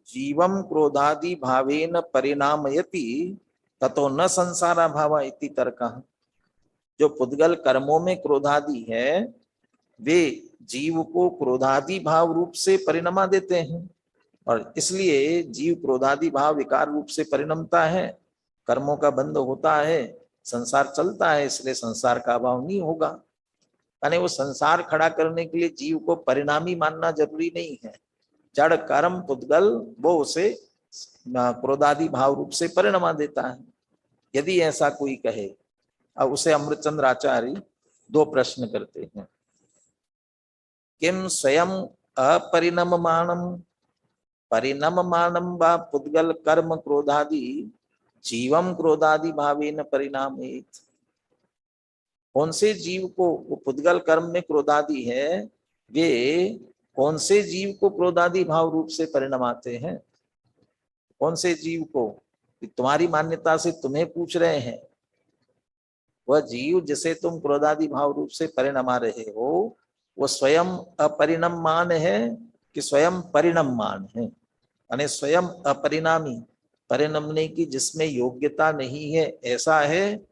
जीवम क्रोधादि भावेन परिणामयति ततो न संसारा भाव इति तर्कः। जो पुद्गल कर्मों में क्रोधादि है वे जीव को क्रोधादि भाव रूप से परिणमा देते हैं, और इसलिए जीव क्रोधादि भाव विकार रूप से परिणमता है, कर्मों का बंध होता है, संसार चलता है, इसलिए संसार का अभाव नहीं होगा। यानी वो संसार खड़ा करने के लिए जीव को परिणामी मानना जरूरी नहीं है, जड़ कर्म पुद्गल वो उसे क्रोधादि भाव रूप से परिणमा देता है। यदि ऐसा कोई कहे, अब उसे अमृतचंद्र आचार्य दो प्रश्न करते हैं। किम स्वयं अपरिणममाणम परिणममाणम वा पुद्गल कर्म क्रोधादि जीवम क्रोधादि भावेन परिणामेत। कौन से जीव को वो पुद्गल कर्म में क्रोधादि है वे कौन से जीव को क्रोधादि भाव रूप से परिणमाते हैं? कौन से जीव को? तुम्हारी मान्यता से तुम्हें पूछ रहे हैं। वह जीव जिसे तुम क्रोधादि भाव रूप से परिणमा रहे हो, वो स्वयं अपरिणमान है कि स्वयं परिणमान है? यानी स्वयं अपरिणामी, परिणमने की जिसमें योग्यता नहीं है, ऐसा है,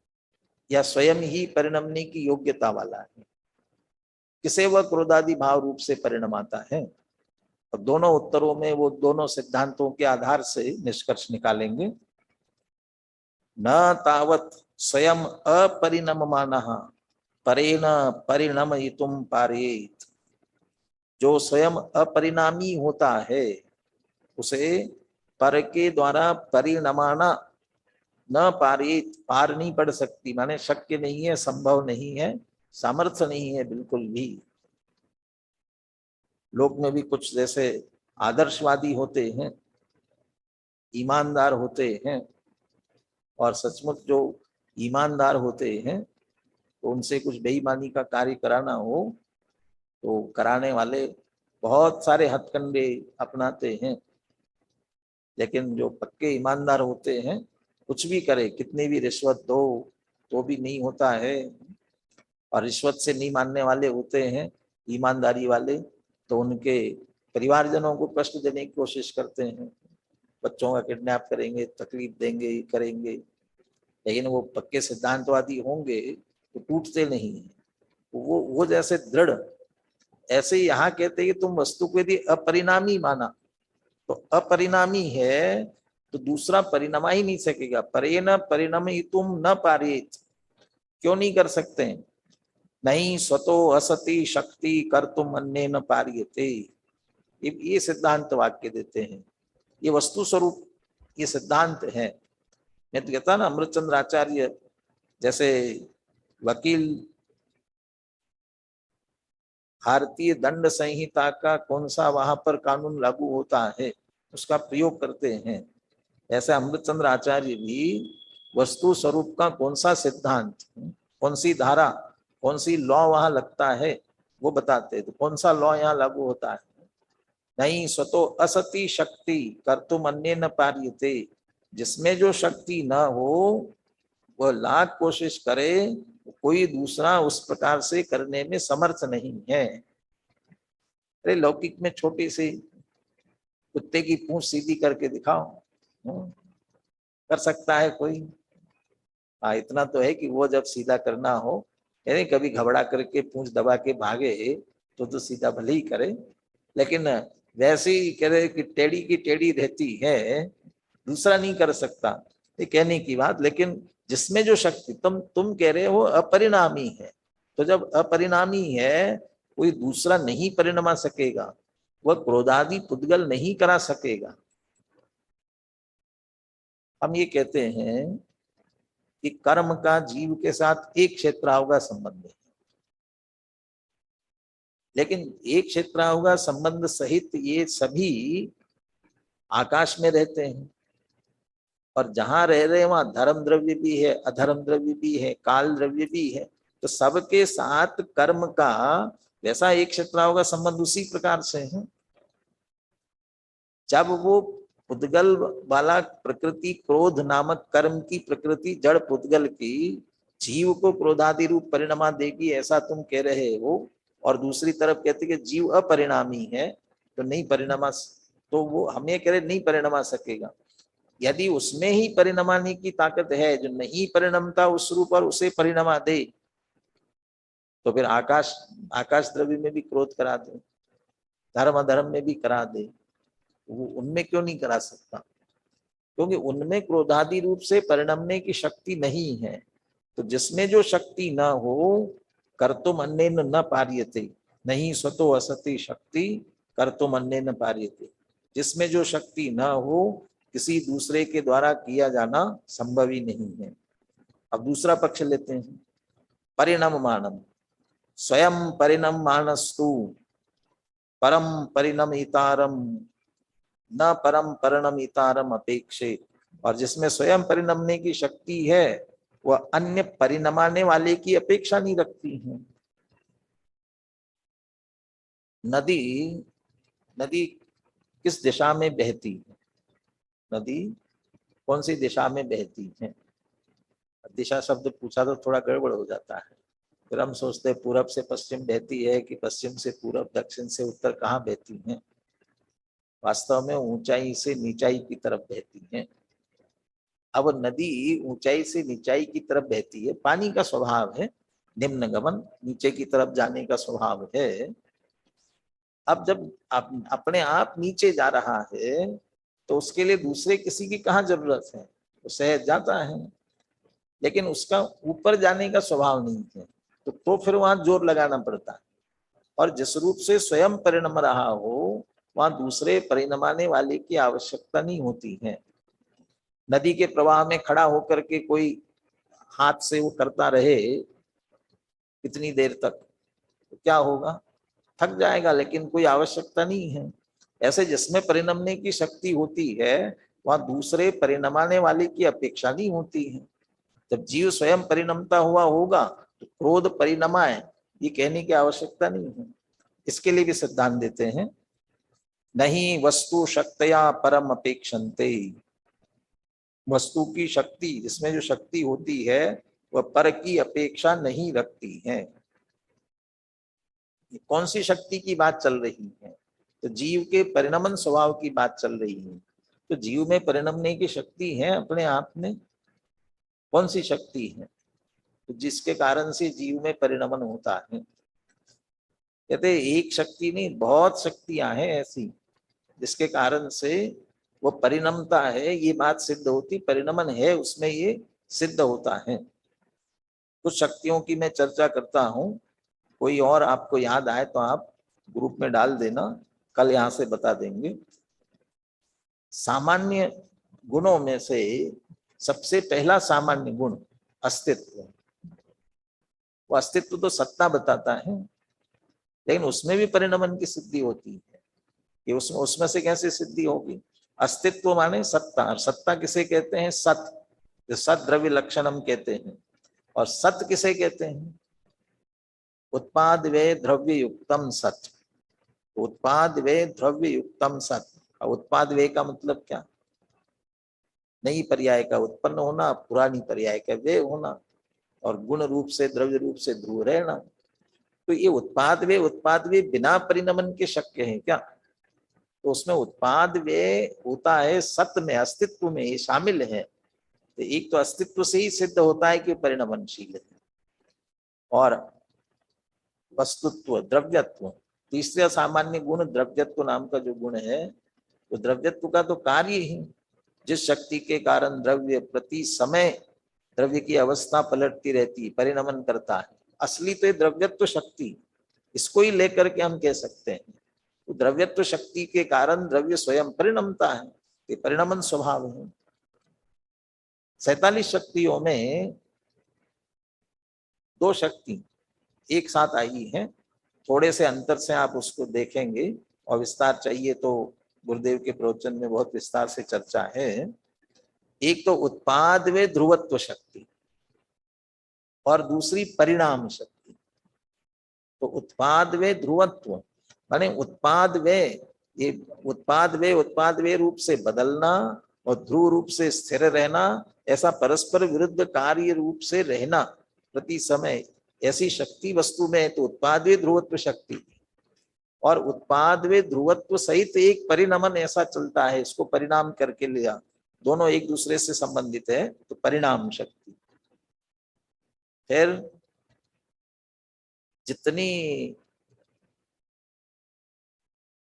या स्वयं ही परिणमने की योग्यता वाला है? किसे वह क्रोधादि भाव रूप से परिणमाता है? और दोनों उत्तरों में वो दोनों सिद्धांतों के आधार से निष्कर्ष निकालेंगे। न तावत स्वयं अपरिणममानः परेण परिणमयितुम पारेत। जो स्वयं अपरिणामी होता है उसे पर के द्वारा परिणमाना न पारेत, पार नहीं पड़ सकती, माने शक्य नहीं है, संभव नहीं है, सामर्थ्य नहीं है बिल्कुल भी। लोक में भी कुछ जैसे आदर्शवादी होते हैं, ईमानदार होते हैं, और सचमुच जो ईमानदार होते हैं तो उनसे कुछ बेईमानी का कार्य कराना हो तो कराने वाले बहुत सारे हथकंडे अपनाते हैं। लेकिन जो पक्के ईमानदार होते हैं, कुछ भी करे, कितनी भी रिश्वत दो तो भी नहीं होता है। और रिश्वत से नहीं मानने वाले होते हैं ईमानदारी वाले, तो उनके परिवारजनों को कष्ट देने की कोशिश करते हैं, बच्चों का किडनैप करेंगे, तकलीफ देंगे, करेंगे। लेकिन वो पक्के सिद्धांतवादी होंगे तो टूटते नहीं है, वो जैसे दृढ़। ऐसे ही यहाँ कहते हैं कि तुम वस्तु को यदि अपरिणामी माना, तो अपरिणामी है तो दूसरा परिणमा ही नहीं सकेगा। परेण परिणमयितुम न पारेत, क्यों नहीं कर सकते? नहीं स्वतो असति शक्ति कर्तुम अन्येन पार्यते। ये सिद्धांत वाक्य देते हैं, ये वस्तु स्वरूप ये सिद्धांत है। मैं तो कहता ना, अमृतचंद्र आचार्य जैसे वकील भारतीय दंड संहिता का कौन सा वहां पर कानून लागू होता है उसका प्रयोग करते हैं, ऐसे अमृतचंद्र आचार्य भी वस्तु स्वरूप का कौन सा सिद्धांत, कौन सी धारा, कौन सी लॉ वहां लगता है वो बताते हैं। तो कौन सा लॉ यहाँ लागू होता है? नहीं स्वतो असति शक्ति कर्तुम अन्येन पार्यते। जिसमें जो शक्ति न हो वह लाख कोशिश करे, कोई दूसरा उस प्रकार से करने में समर्थ नहीं है। अरे लौकिक में छोटी सी कुत्ते की पूंछ सीधी करके दिखाओ, कर सकता है कोई? हाँ, इतना तो है कि वो जब सीधा करना हो, यानी कभी घबरा करके पूंछ दबा के भागे तो सीधा भले ही करे, लेकिन वैसे ही कह रहे कि टेढ़ी की टेढ़ी रहती है, दूसरा नहीं कर सकता, ये कहने की बात। लेकिन जिसमें जो शक्ति, तुम कह रहे हो अपरिणामी है, तो जब अपरिणामी है कोई दूसरा नहीं परिणमा सकेगा, वह क्रोधादि पुद्गल नहीं करा सकेगा। हम ये कहते हैं कि कर्म का जीव के साथ एक क्षेत्रावगा संबंध है, लेकिन एक क्षेत्रावगा संबंध सहित ये सभी आकाश में रहते हैं, और जहां रह रहे हैं वहां धर्म द्रव्य भी है, अधर्म द्रव्य भी है, काल द्रव्य भी है। तो सबके साथ कर्म का वैसा एक क्षेत्रावगा संबंध उसी प्रकार से है। जब वो पुद्गल वाला प्रकृति, क्रोध नामक कर्म की प्रकृति जड़ पुद्गल की जीव को क्रोधादि रूप परिणमा देगी, ऐसा तुम कह रहे हो, और दूसरी तरफ कहते कि जीव अपरिणामी है तो नहीं परिणमा, तो वो हम ये कह रहे नहीं परिणमा सकेगा। यदि उसमें ही परिणमाने की ताकत है, जो नहीं परिणमता उस रूप और उसे परिणमा दे, तो फिर आकाश द्रव्य में भी क्रोध करा दे, धर्म अधर्म में भी करा दे, वो उनमें क्यों नहीं करा सकता? क्योंकि उनमें क्रोधादि रूप से परिणमने की शक्ति नहीं है। तो जिसमें जो शक्ति न हो, कर्तुम अन्येन न पार्यते, नहीं स्वतो असति शक्ति कर्तुम अन्येन पार्यते। जिसमें जो शक्ति न हो, किसी दूसरे के द्वारा किया जाना संभव ही नहीं है। अब दूसरा पक्ष लेते हैं, परिणम मानम। स्वयं परिणम मानस्तु परम परिणमितारम न परम परिणमितारम अपेक्षे। और जिसमें स्वयं परिणमने की शक्ति है वह अन्य परिणमाने वाले की अपेक्षा नहीं रखती है। नदी नदी किस दिशा में बहती है? नदी कौन सी दिशा में बहती है? दिशा शब्द पूछा तो थोड़ा गड़बड़ हो जाता है, फिर हम सोचते हैं पूरब से पश्चिम बहती है कि पश्चिम से पूरब, दक्षिण से उत्तर, कहाँ बहती है? वास्तव में ऊंचाई से नीचाई की तरफ बहती है। अब नदी ऊंचाई से नीचाई की तरफ बहती है, पानी का स्वभाव है निम्न गमन, नीचे की तरफ जाने का स्वभाव है। अब जब अपने आप नीचे जा रहा है तो उसके लिए दूसरे किसी की कहाँ जरूरत है, वो सहज जाता है। लेकिन उसका ऊपर जाने का स्वभाव नहीं है, तो फिर वहां जोर लगाना पड़ता है। और जिस रूप से स्वयं परिणम रहा हो वहां दूसरे परिणमाने वाले की आवश्यकता नहीं होती है। नदी के प्रवाह में खड़ा होकर के कोई हाथ से वो करता रहे कितनी देर तक, तो क्या होगा? थक जाएगा, लेकिन कोई आवश्यकता नहीं है। ऐसे जिसमें परिणमने की शक्ति होती है वहां दूसरे परिणमाने वाले की अपेक्षा नहीं होती है। जब जीव स्वयं परिणमता हुआ होगा तो क्रोध परिणमाए, ये कहने की आवश्यकता नहीं है। इसके लिए भी सिद्धांत देते हैं, नहीं वस्तु शक्तया परम अपेक्षन्ते। वस्तु की शक्ति, जिसमें जो शक्ति होती है वह पर की अपेक्षा नहीं रखती है। कौन सी शक्ति की बात चल रही है? तो जीव के परिणमन स्वभाव की बात चल रही है। तो जीव में परिणमने की शक्ति है अपने आप में। कौन सी शक्ति है? तो जिसके कारण से जीव में परिणमन होता है। कहते एक शक्ति नहीं, बहुत शक्तियां हैं ऐसी जिसके कारण से वो परिणमता है, ये बात सिद्ध होती, परिणमन है उसमें ये सिद्ध होता है। कुछ शक्तियों की मैं चर्चा करता हूं, कोई और आपको याद आए तो आप ग्रुप में डाल देना, कल यहां से बता देंगे। सामान्य गुणों में से सबसे पहला सामान्य गुण अस्तित्व। वो अस्तित्व तो सत्ता बताता है, लेकिन उसमें भी परिणमन की सिद्धि होती है। कि उसमें से कैसे सिद्धि होगी? अस्तित्व माने सत्ता, और सत्ता किसे कहते हैं? सत, जो सत द्रव्य लक्षणम कहते हैं। और सत किसे कहते हैं? उत्पाद वे द्रव्य युक्तम सत। उत्पाद वे द्रव्य युक्तम सत। और उत्पाद वे का मतलब क्या? नई पर्याय का उत्पन्न होना, पुरानी पर्याय का वे होना, और गुण रूप से द्रव्य रूप से ध्रुव रहना। तो ये उत्पाद वे बिना परिणमन के शक्य है क्या? तो उसमें उत्पाद वे होता है सत में, अस्तित्व में, ये शामिल है। तो एक तो अस्तित्व से ही सिद्ध होता है कि परिणमनशील है। और वस्तुत्व, द्रव्यत्व, तीसरा सामान्य गुण द्रव्यत्व नाम का जो गुण है, वो द्रव्यत्व का तो कार्य ही, जिस शक्ति के कारण द्रव्य प्रति समय द्रव्य की अवस्था पलटती रहती, परिणमन करता है। असली तो द्रव्यत्व शक्ति, इसको ही लेकर के हम कह सकते हैं। तो द्रव्यत्व शक्ति के कारण द्रव्य स्वयं परिणमता है, ये परिणमन स्वभाव है। 47 शक्तियों में 2 शक्ति एक साथ आई है। थोड़े से अंतर से आप उसको देखेंगे, और विस्तार चाहिए तो गुरुदेव के प्रवचन में बहुत विस्तार से चर्चा है। एक तो उत्पाद वे ध्रुवत्व शक्ति, और दूसरी परिणाम शक्ति। तो उत्पाद वे ध्रुवत्व माने उत्पाद वे रूप से बदलना और ध्रुव रूप से स्थिर रहना, ऐसा परस्पर विरुद्ध कार्य रूप से रहना प्रति समय, ऐसी शक्ति वस्तु में है। तो उत्पाद वे ध्रुवत्व शक्ति और उत्पाद वे ध्रुवत्व सहित एक परिणमन ऐसा चलता है, इसको परिणाम करके लिया, दोनों एक दूसरे से संबंधित है, तो परिणाम शक्ति। फिर जितनी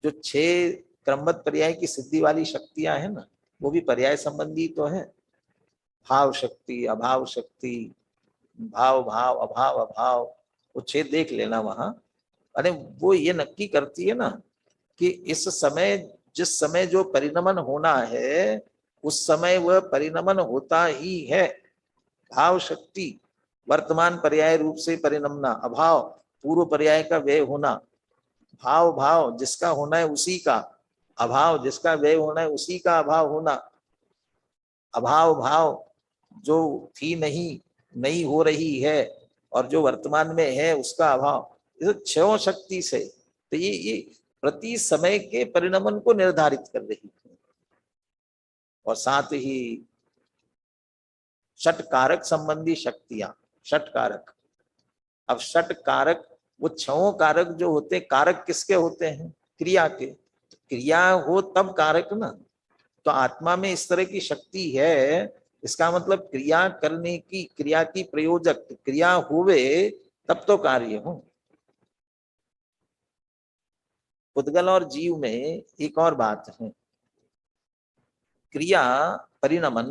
जो 6 क्रमबद्ध पर्याय की सिद्धि वाली शक्तियां हैं ना, वो भी पर्याय संबंधी तो है। भाव शक्ति, अभाव शक्ति, भाव भाव अभाव अभाव, वो 6 देख लेना वहां। अरे वो ये नक्की करती है ना कि इस समय, जिस समय जो परिणमन होना है उस समय वह परिणमन होता ही है। भाव शक्ति वर्तमान पर्याय रूप से परिणमना, अभाव पूर्व पर्याय का व्यय होना, भाव भाव जिसका होना है उसी का, अभाव जिसका व्यय होना है उसी का अभाव होना, अभाव भाव जो थी नहीं हो रही है और जो वर्तमान में है उसका अभाव। इस 6 शक्ति से तो ये प्रति समय के परिणमन को निर्धारित कर रही है। और साथ ही षट कारक संबंधी शक्तियां, षट कारक। अब षट कारक वो छह कारक जो होते, कारक किसके होते हैं? क्रिया के। क्रिया हो तब कारक ना। तो आत्मा में इस तरह की शक्ति है, इसका मतलब क्रिया करने की, क्रिया की प्रयोजक क्रिया हुए तब तो कार्य हो। पुद्गल और जीव में एक और बात है, क्रिया परिणमन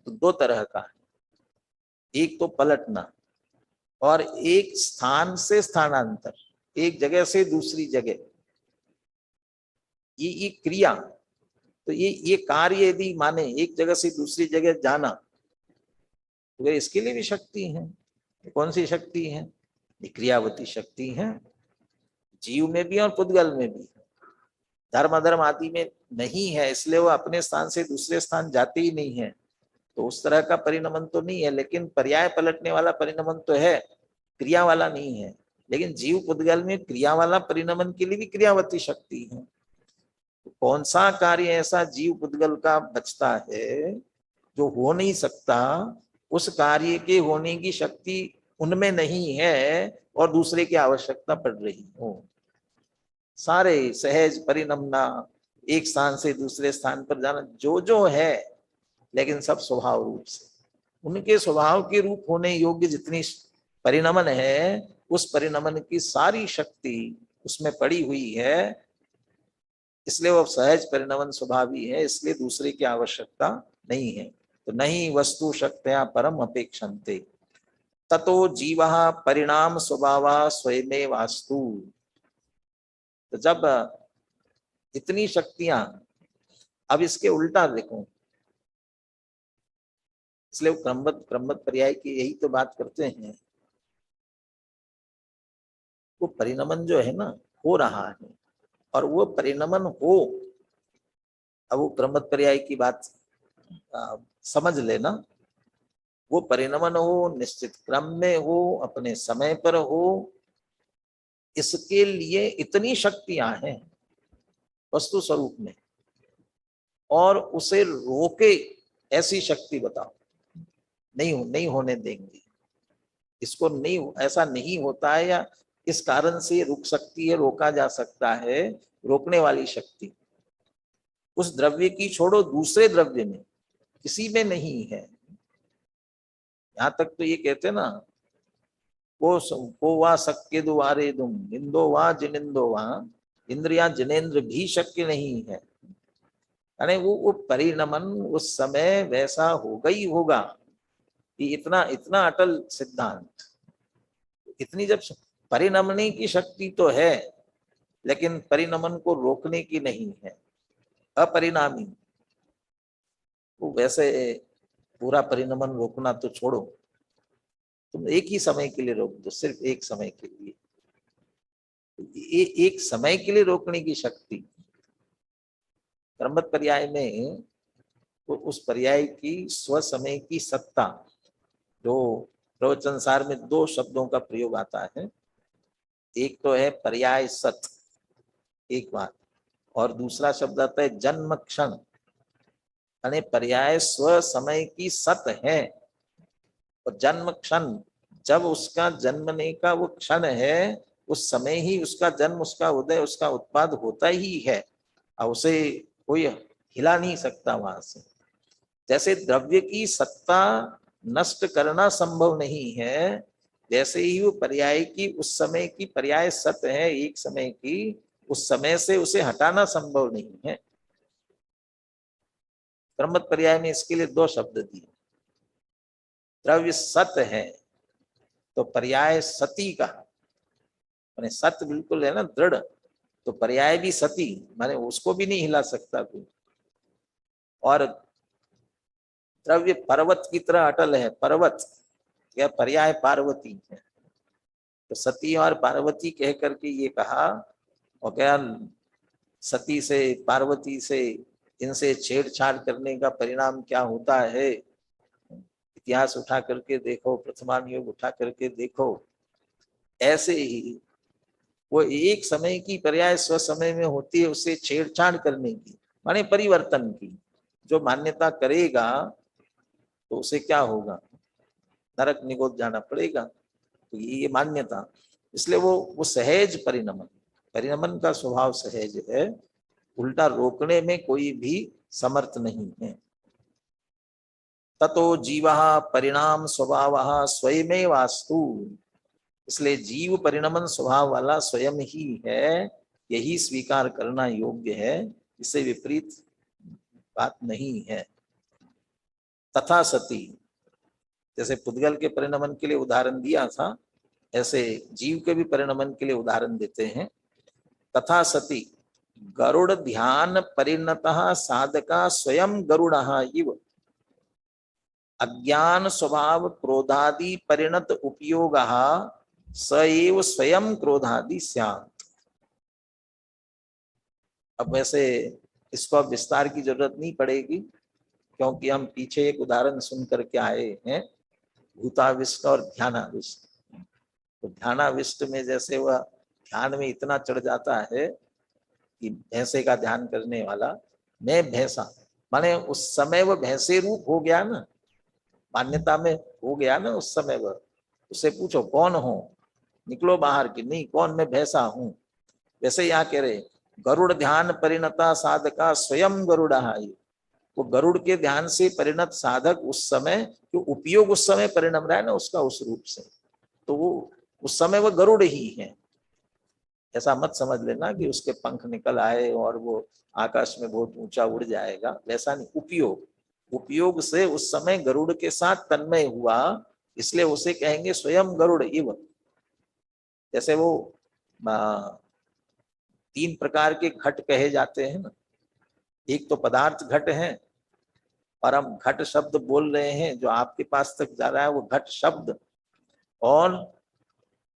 दो तरह का है। एक तो पलटना और एक स्थान से स्थानांतर, एक जगह से दूसरी जगह। ये क्रिया, तो ये कार्य यदि माने एक जगह से दूसरी जगह जाना, तो इसके लिए भी शक्ति है। कौन सी शक्ति है? ये क्रियावती शक्ति है। जीव में भी और पुद्गल में भी। धर्म अधर्म आदि में नहीं है, इसलिए वो अपने स्थान से दूसरे स्थान जाते ही नहीं है, तो उस तरह का परिणमन तो नहीं है। लेकिन पर्याय पलटने वाला परिणमन तो है, क्रिया वाला नहीं है। लेकिन जीव पुद्गल में क्रिया वाला परिणमन के लिए भी क्रियावती शक्ति है। तो कौन सा कार्य ऐसा जीव पुद्गल का बचता है जो हो नहीं सकता, उस कार्य के होने की शक्ति उनमें नहीं है और दूसरे की आवश्यकता पड़ रही हो। सारे सहज परिणमना, एक स्थान से दूसरे स्थान पर जाना, जो जो है, लेकिन सब स्वभाव रूप से, उनके स्वभाव के रूप होने योग्य जितनी परिणमन है, उस परिणमन की सारी शक्ति उसमें पड़ी हुई है। इसलिए वो सहज परिणमन स्वभावी है, इसलिए दूसरे की आवश्यकता नहीं है। तो नहीं वस्तु शक्त्या परम अपेक्षन्ते ततो जीवः परिणाम स्वभावः स्वयमेव वास्तु। तो जब इतनी शक्तियां, अब इसके उल्टा देखो, इसलिए वो क्रमबद्ध पर्याय की यही तो बात करते हैं। वो परिणमन जो है ना, हो रहा है, और वो परिणमन हो, अब वो क्रमबद्ध पर्याय की बात समझ लेना। वो परिणमन हो, निश्चित क्रम में हो, अपने समय पर हो, इसके लिए इतनी शक्तियां हैं वस्तु स्वरूप में, और उसे रोके ऐसी शक्ति बताओ। नहीं होने देंगे इसको। नहीं, ऐसा नहीं होता है, या इस कारण से रुक सकती है, रोका जा सकता है, रोकने वाली शक्ति उस द्रव्य की छोड़ो, दूसरे द्रव्य में किसी में नहीं है। यहां तक तो ये कहते ना, को वा शक्य दुआरे दुम इंदो वा जिनिंदो वा इंद्रिया जिनेन्द्र भी शक्य नहीं है। यानी वो परिणमन उस समय वैसा होगा ही होगा। कि इतना अटल सिद्धांत, इतनी जब परिणमने की शक्ति तो है, लेकिन परिणमन को रोकने की नहीं है, अपरिणामी। तो वैसे पूरा परिणमन रोकना तो छोड़ो, तुम एक ही समय के लिए रोक दो, सिर्फ एक समय के लिए। एक समय के लिए रोकने की शक्ति क्रमबद्ध पर्याय में, तो उस पर्याय की स्वसमय की सत्ता, जो प्रवचन सार में दो शब्दों का प्रयोग आता है, एक तो है पर्याय सत, एक बात, और दूसरा शब्द आता है जन्म क्षण। यानी पर्याय स्व समय की सत है, और जन्म क्षण, जब उसका जन्मने का वो क्षण है, उस समय ही उसका जन्म, उसका उदय, उसका उत्पाद होता ही है, और उसे कोई हिला नहीं सकता वहां से। जैसे द्रव्य की सत्ता नष्ट करना संभव नहीं है, वैसे ही वो पर्याय की उस समय की पर्याय सत है, एक समय की, उस समय से उसे हटाना संभव नहीं है। क्रमबद्ध पर्याय में इसके लिए दो शब्द दिए। द्रव्य सत है तो पर्याय सती कहा, माने सत बिल्कुल है ना, दृढ़, तो पर्याय भी सती, माने उसको भी नहीं हिला सकता कोई। और द्रव्य पर्वत की तरह अटल है, पर्वत या पर्याय पार्वती है, तो सती और पार्वती कह करके ये कहा। और क्या सती से, पार्वती से, इनसे छेड़छाड़ करने का परिणाम क्या होता है? इतिहास उठा करके देखो, प्रथमान युग उठा करके देखो। ऐसे ही वो एक समय की पर्याय स्व समय में होती है, उससे छेड़छाड़ करने की माने परिवर्तन की। जो मान्यता करेगा तो उसे क्या होगा, नरक निगोद जाना पड़ेगा। तो ये मान्यता, इसलिए वो सहज परिणमन, परिणमन का स्वभाव सहज है, उल्टा रोकने में कोई भी समर्थ नहीं है। ततो जीवः परिणाम स्वभावः स्वयमेव वास्तु, इसलिए जीव परिणमन स्वभाव वाला स्वयं ही है, यही स्वीकार करना योग्य है, इससे विपरीत बात नहीं है। तथा सती, जैसे पुद्गल के परिणमन के लिए उदाहरण दिया था, ऐसे जीव के भी परिणमन के लिए उदाहरण देते हैं। तथा सती गरुड़ ध्यान परिणतः साधका स्वयं गरुड़ः इव अज्ञान स्वभाव क्रोधादि परिणत उपयोगः स एव स्वयं क्रोधादि स्यात्। अब वैसे इसको विस्तार की जरूरत नहीं पड़ेगी, क्योंकि हम पीछे एक उदाहरण सुन करके आए हैं, भूताविष्ट और ध्यानाविष्ट। तो ध्यानाविष्ट में जैसे वह ध्यान में इतना चढ़ जाता है कि भैंसे का ध्यान करने वाला, मैं भैंसा, माने उस समय वह भैंसे रूप हो गया ना, मान्यता में हो गया ना उस समय। वह उससे पूछो कौन हो, निकलो बाहर की, नहीं कौन, मैं भैंसा हूं। वैसे यहाँ कह रहे गरुड़ ध्यान परिणता साधका स्वयं गरुड़ा, वो गरुड़ के ध्यान से परिणत साधक उस समय, जो उपयोग उस समय परिणम रहा है ना उसका, उस रूप से, तो वो उस समय वो गरुड़ ही है। ऐसा मत समझ लेना कि उसके पंख निकल आए और वो आकाश में बहुत ऊंचा उड़ जाएगा, वैसा नहीं। उपयोग, उपयोग से उस समय गरुड़ के साथ तन्मय हुआ, इसलिए उसे कहेंगे स्वयं गरुड़ इव। जैसे वो 3 प्रकार के घट कहे जाते हैं ना, एक तो पदार्थ घट है, और हम घट शब्द बोल रहे हैं, जो आपके पास तक जा रहा है वो घट शब्द। और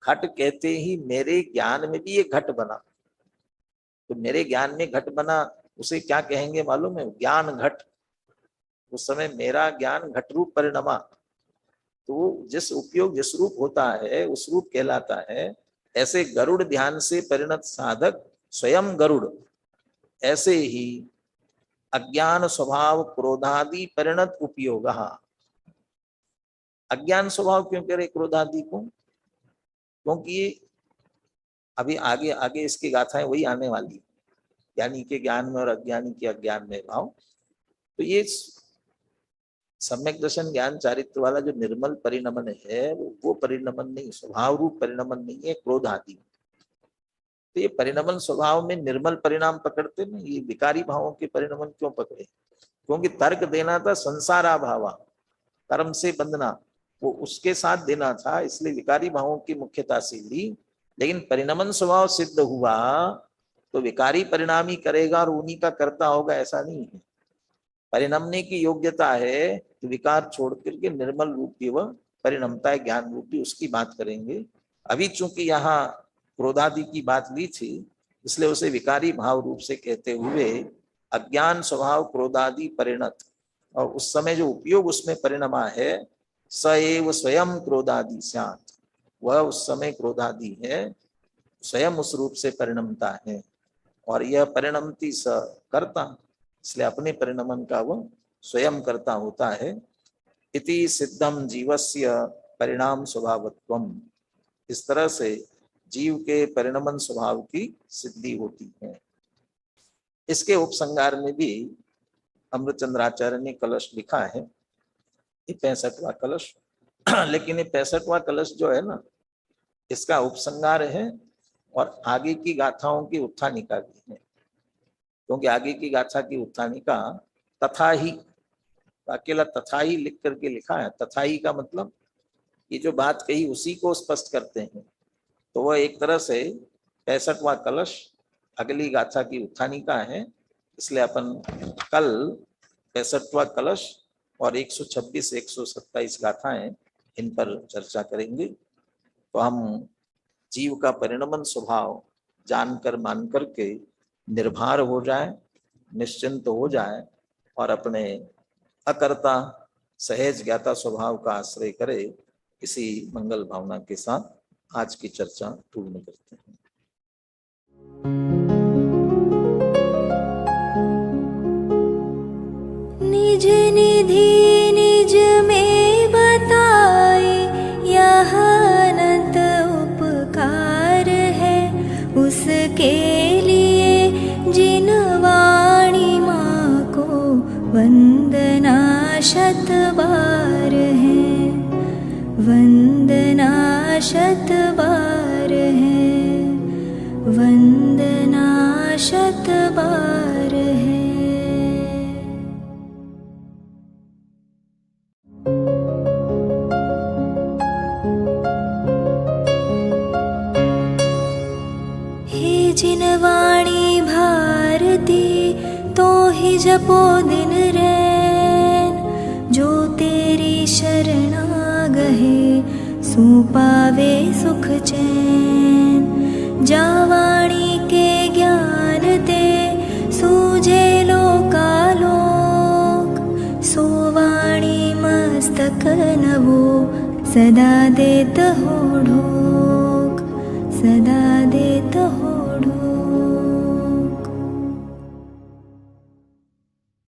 घट कहते ही मेरे ज्ञान में भी ये घट बना, तो मेरे ज्ञान में घट बना, उसे क्या कहेंगे मालूम है, ज्ञान घट। उस समय मेरा ज्ञान घट रूप परिणमा, तो जिस उपयोग जिस रूप होता है उस रूप कहलाता है। ऐसे गरुड़ ध्यान से परिणत साधक स्वयं गरुड़, ऐसे ही अज्ञान स्वभाव क्रोधादि परिणत उपयोग। अज्ञान स्वभाव क्यों कह रहे क्रोधादि को, क्योंकि अभी आगे आगे इसकी गाथाएं वही आने वाली, ज्ञानी के ज्ञान में और अज्ञानी के अज्ञान में भाव। तो ये सम्यक दर्शन ज्ञान चारित्र वाला जो निर्मल परिणमन है, वो परिणमन नहीं, स्वभाव रूप परिणमन नहीं है क्रोध आदि। तो ये परिणमन स्वभाव में निर्मल परिणाम पकड़ते ना, ये विकारी भावों के परिणमन क्यों पकड़े, क्योंकि तर्क देना था संसारा भावा, कर्म से बंधना, वो उसके साथ देना था, इसलिए विकारी भावों की मुख्यता से ली। लेकिन परिणमन स्वभाव सिद्ध हुआ तो विकारी परिणाम ही करेगा और उन्हीं का करता होगा, ऐसा नहीं है। परिणमने की योग्यता है तो विकार छोड़ करके निर्मल रूपी व परिणमता है ज्ञान रूपी, उसकी बात करेंगे। अभी चूंकि यहाँ क्रोधादि की बात ली थी, इसलिए उसे विकारी भाव रूप से कहते हुए अज्ञान स्वभाव क्रोधादि परिणत, और उस समय जो उपयोग उसमें परिणमा है, स एव स्वयं क्रोधादि स्यात्, वह उस समय क्रोधादि है, स्वयं उस रूप से परिणमता है। और यह परिणमति स करता, इसलिए अपने परिणमन का वह स्वयं करता होता है। इति सिद्धम जीवस्य परिणाम स्वभावत्वम, इस तरह से जीव के परिणमन स्वभाव की सिद्धि होती है। इसके उपसंहार में भी अमृतचंद्राचार्य ने कलश लिखा है, ये 65वां कलश। लेकिन ये 65वां कलश जो है ना, इसका उपसंहार है और आगे की गाथाओं की उत्थानिका भी है। क्योंकि आगे की गाथा की उत्थानिका तथा ही, अकेला तथा ही लिख करके लिखा है। तथा ही का मतलब ये जो बात कही उसी को स्पष्ट करते हैं। तो वह एक तरह से 65वां कलश अगली गाथा की उत्थानिका है। इसलिए अपन कल 65वां कलश और 126 127 गाथाएं, इन पर चर्चा करेंगे। तो हम जीव का परिणमन स्वभाव जानकर मान करके निर्भर हो जाए, निश्चिंत हो जाए, और अपने अकर्ता सहज ज्ञाता स्वभाव का आश्रय करे। इसी मंगल भावना के साथ आज की चर्चा पूर्ण करते हैं। निज निधि निज में बताए यह अनंत उपकार है, उसके लिए जिन वाणी माँ को वंदना शत बार है, वंदना शत बार है, वंदना शत बार है। हे जिन वाणी भारती तो ही जपो दिन रैन, जो तेरी शरणा गहे सो पावे सुख चैन। जा वाणी के ज्ञान ते सूझे लोकालोक, सो वाणी मस्तक नवो सदा देत हो ढोक, सदा देत हो